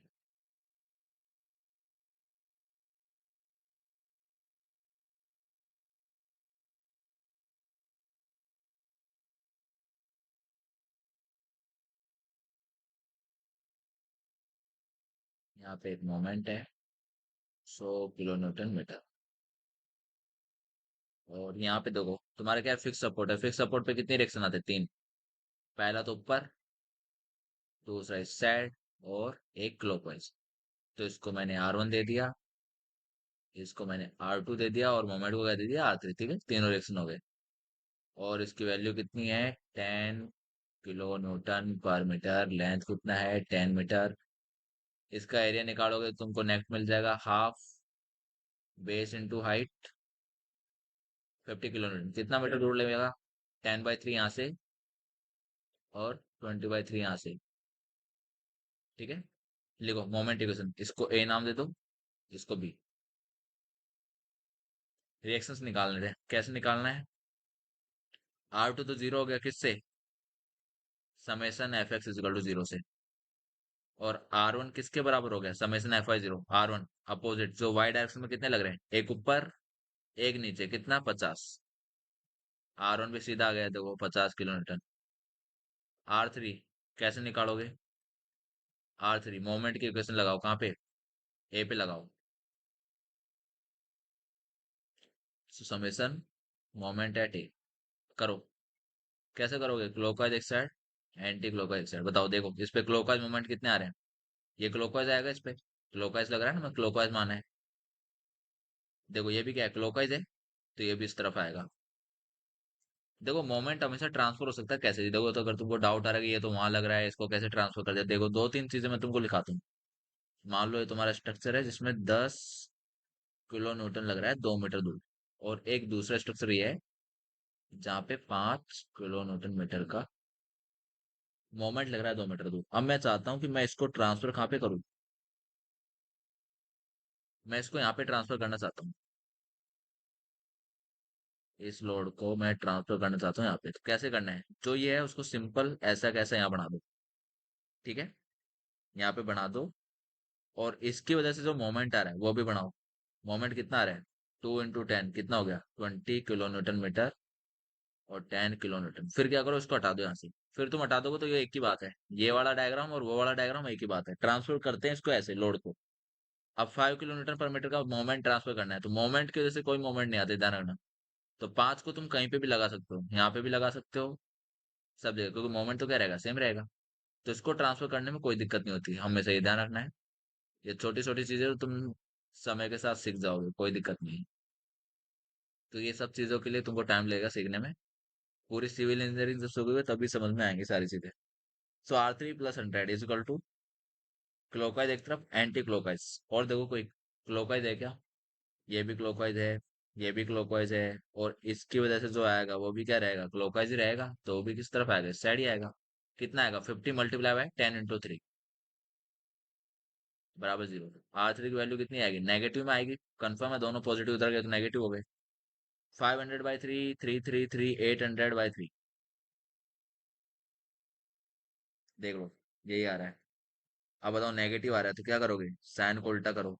यहाँ पे एक मोमेंट है 100 किलो न्यूटन मीटर। और यहाँ पे देखो तुम्हारा क्या फिक्स सपोर्ट है, फिक्स सपोर्ट पे कितनी रिएक्शन आते हैं, तीन। पहला तो ऊपर, दूसरा इस साइड, और एक क्लॉकवाइज। तो इसको मैंने R1 दे दिया, इसको मैंने R2 दे दिया, और मोमेंट को क्या दे दिया, R3। ठीक है, तीनों रिएक्शन हो गए। और इसकी वैल्यू कितनी है, 10 किलो न्यूटन पर मीटर। लेंथ कितना है, 10 मीटर। इसका एरिया निकालोगे तो तुमको नेट मिल जाएगा half base into height, 50 kilo Newton. कितना मीटर दूर लगेगा, 10/3 यहाँ से, और 20/3 यहाँ से। ठीक है, लिखो मोमेंट इक्वेशन, इसको ए नाम दे दो, इसको बी। रिएक्शंस निकालने थे, कैसे निकालना है। R2 तो जीरो हो गया, किससे, summation F X equal to zero से। और R1 किसके बराबर हो गया, summation F Y zero. R1 opposite, जो वाई डायरेक्शन में कितने लग रहे हैं, एक ऊपर एक नीचे, कितना, 50। R1 भी सीधा आ गया, देखो 50 किलो न्यूटन। R3 कैसे निकालोगे, R3 मोमेंट की इक्वेशन लगाओ, कहाँ पे, ए पे लगाओ। समेसन मोमेंट एट ए करो। कैसे करोगे, क्लॉकवाइज एक साइड, एंटी क्लॉकवाइज एक साइड। बताओ, देखो इस पे क्लॉकवाइज मोमेंट कितने आ रहे हैं, ये क्लॉकवाइज आएगा, इस पे क्लॉकवाइज लग रहा है ना, मैं क्लॉकवाइज माना है। देखो ये भी क्या है, क्लॉकवाइज है, तो ये भी इस तरफ आएगा। देखो मोमेंट हमेशा ट्रांसफर हो सकता है, कैसे, देखो तो अगर तुमको डाउट आ रहा है कि ये तो वहां लग रहा है, इसको कैसे ट्रांसफर कर दिया, देखो दो तीन चीजें मैं तुमको लिखाता हूँ। मान लो ये तुम्हारा स्ट्रक्चर है जिसमें 10 किलो न्यूटन लग रहा है 2 मीटर दूर, और एक दूसरा स्ट्रक्चर ये है जहाँ पे 5 किलो न्यूटन मीटर का मोमेंट लग रहा है 2 मीटर दूर। अब मैं चाहता हूँ कि मैं इसको ट्रांसफर कहाँ पे करूँ, मैं इसको यहाँ पे ट्रांसफर करना चाहता हूँ। इस लोड को मैं ट्रांसफर करना चाहता हूँ यहाँ पे, तो कैसे करना है, जो ये है उसको सिंपल ऐसा कैसा यहाँ बना दो। ठीक है, यहाँ पे बना दो, और इसकी वजह से जो मोमेंट आ रहा है वो भी बनाओ। मोमेंट कितना आ रहा है, 2 × 10 कितना हो गया, 20 किलो न्यूटन मीटर। और 10 किलो न्यूटन, फिर क्या करो, इसको हटा दो यहाँ से। फिर तुम हटा दोगे तो ये एक ही बात है, ये वाला डायग्राम और वो वाला डायग्राम एक ही बात है। ट्रांसफर करते हैं इसको ऐसे लोड को। अब 5 किलो न्यूटन पर मीटर का मोमेंट ट्रांसफर करना है, तो मोमेंट की वजह से कोई मोमेंट नहीं आते, ध्यान रखना। तो 5 को तुम कहीं पे भी लगा सकते हो, यहाँ पे भी लगा सकते हो, सब जगह, क्योंकि मोमेंट तो क्या रहेगा, सेम रहेगा। तो इसको ट्रांसफर करने में कोई दिक्कत नहीं होती, हमेशा ये ध्यान रखना है। ये छोटी छोटी चीजें तो तुम समय के साथ सीख जाओगे, कोई दिक्कत नहीं। तो ये सब चीजों के लिए तुमको टाइम लगेगा सीखने में। पूरी सिविल इंजीनियरिंग जब सीखोगे तभी समझ में आएंगी सारी चीजें। So R3 + 100 is equal to, clockwise एक तरफ, एंटी क्लॉकवाइज। और देखो कोई क्लॉकवाइज है क्या, ये भी क्लॉकवाइज है, ये भी क्लॉकवाइज है, और इसकी वजह से जो आएगा वो भी क्या रहेगा, क्लॉकवाइज ही रहेगा, तो वो भी किस तरफ आएगा, इस साइड ही आएगा। कितना आएगा, 50 × 10 × 3 बराबर 0। R3 की वैल्यू कितनी आएगी, नेगेटिव में आएगी, कंफर्म है, दोनों पॉजिटिव उधर गए तो नेगेटिव हो गए। 500/3, 333, 800/3, देख लो यही आ रहा है। अब बताओ नेगेटिव आ रहा है तो क्या करोगे, साइन को उल्टा करो।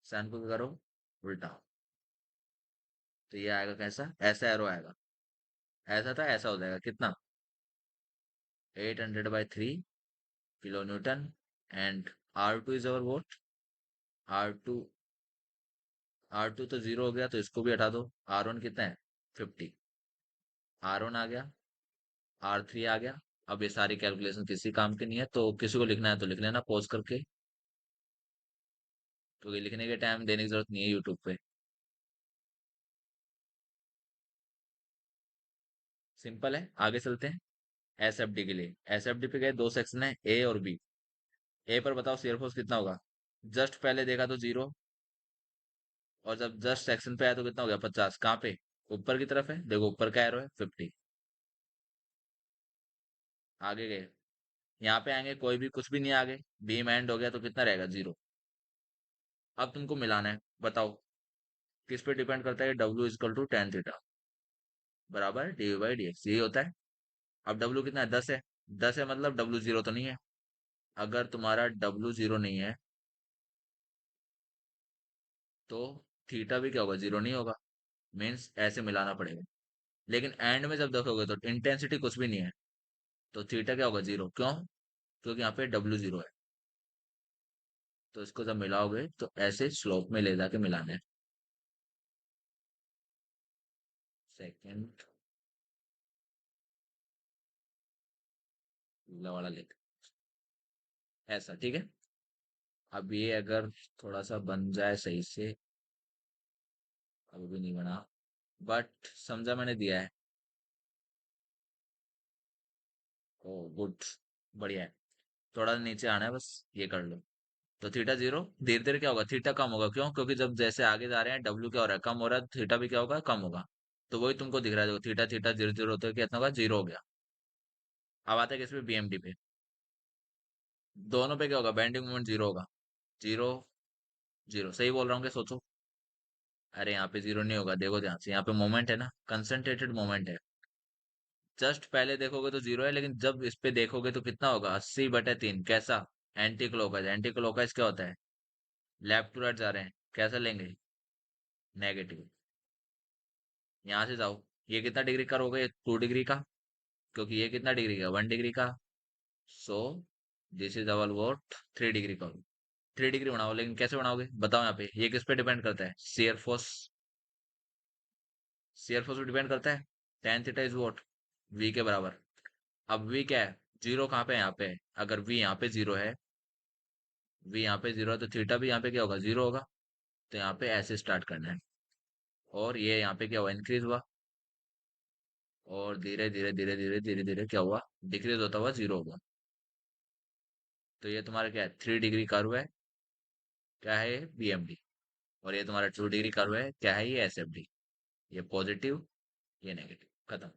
साइन को क्या करो, उल्टा। तो ये आएगा कैसा, ऐसा एरो आएगा, ऐसा था ऐसा हो जाएगा, कितना, 800/3 kilo Newton. And R2 is our vote, R2, R2 तो 0 हो गया, तो इसको भी हटा दो। R1 कितना है, 50। R1 आ गया, R3 आ गया। अब ये सारी कैलकुलेशन किसी काम की नहीं है, तो किसी को लिखना है तो लिख लेना पॉज करके, क्योंकि लिखने के टाइम देने की जरूरत नहीं है यूट्यूब पे। सिंपल है, आगे चलते हैं। SFD के लिए, SFD पे गए, दो सेक्शन है, ए और बी। ए पर बताओ शेयर फोर्स कितना होगा, जस्ट पहले देखा तो 0, और जब जस्ट सेक्शन पे आया तो कितना हो गया, 50। कहाँ पे, ऊपर की तरफ है, देखो ऊपर का एरो है, 50। आगे गए, यहाँ पे आएंगे, कोई भी कुछ भी नहीं, आगे बीम एंड हो गया तो कितना रहेगा, 0। अब तुमको मिलाना है, बताओ किस पे डिपेंड करता है, W = tan θ बराबर dV/dx, यही होता है। अब W कितना है, 10 है। 10 है मतलब W 0 तो नहीं है। अगर तुम्हारा W 0 नहीं है तो थीटा भी क्या होगा, 0 नहीं होगा। मीन्स ऐसे मिलाना पड़ेगा। लेकिन एंड में जब देखोगे तो इंटेंसिटी कुछ भी नहीं है, तो थीटा क्या होगा, 0। क्यों, क्योंकि यहाँ पे W 0 है। तो इसको जब मिलाओगे तो ऐसे स्लोप में ले जाके मिलाना है। सेकंड वाला लेके ऐसा, ठीक है। अब ये अगर थोड़ा सा बन जाए सही से, अभी भी नहीं बना, बट समझा मैंने दिया है। ओ गुड, बढ़िया है। थोड़ा नीचे आना है बस, ये कर लो। तो थीटा जीरो, धीरे धीरे क्या होगा, थीटा कम होगा, क्यों? क्योंकि जब जैसे आगे जा रहे हैं डब्ल्यू क्या हो रहा है, कम हो रहा है, थीटा भी क्या होगा, कम होगा। तो वही तुमको दिख रहा है, देखो थीटा थीटा जीरो जीरो होते हुए कितना होगा, जीरो हो गया। अब आते हैं किस पे, बीएमडी पे। दोनों पे क्या होगा, बेंडिंग मोमेंट जीरो होगा। जीरो, जीरो, सही बोल रहा हूँ क्या, सोचो। अरे यहाँ पे जीरो नहीं होगा, देखो ध्यान से, यहाँ पे मोमेंट है ना, कंसंट्रेटेड मोमेंट है। जस्ट पहले देखोगे तो जीरो है, लेकिन जब इस पे देखोगे तो कितना होगा, 80/3, कैसा? Anti clockwise. एंटी क्लॉकवाइज क्या होता है, लेफ्ट टू राइट जा रहे हैं, कैसा लेंगे, नेगेटिव। यहां से जाओ, ये कितना डिग्री का होगा, ये 2 डिग्री का, क्योंकि ये कितना डिग्री का, 1 डिग्री का। सो this is our what, 3 degree का। 3 डिग्री बनाओ, लेकिन कैसे बनाओगे बताओ, यहाँ पे ये किस पे डिपेंड करता है, शेयर फोर्स। शेयर फोर्स पे डिपेंड करता है। Tan theta is what, V के बराबर। अब वी क्या है, जीरो कहाँ पे है, यहाँ पे है। अगर वी यहाँ पे जीरो है, वी यहाँ पे जीरो है, तो थीटा भी यहाँ पे क्या होगा, जीरो होगा। तो यहाँ पे ऐसे स्टार्ट करना है, और ये यहाँ पे क्या हुआ, इंक्रीज हुआ, और धीरे धीरे धीरे धीरे धीरे धीरे क्या हुआ, डिक्रीज होता हुआ जीरो हुआ। तो ये तुम्हारा क्या है, 3 डिग्री कर्व है, क्या है ये, बीएमडी। और ये तुम्हारा 2 डिग्री कर्व है, क्या है ये, एसएफडी। ये पॉजिटिव, ये नेगेटिव, खत्म।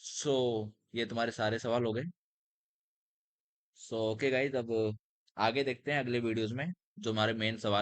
सो ये तुम्हारे सारे सवाल हो गए। सो ओके गाइज, अब आगे देखते हैं अगले वीडियोस में, जो हमारे मेन सवाल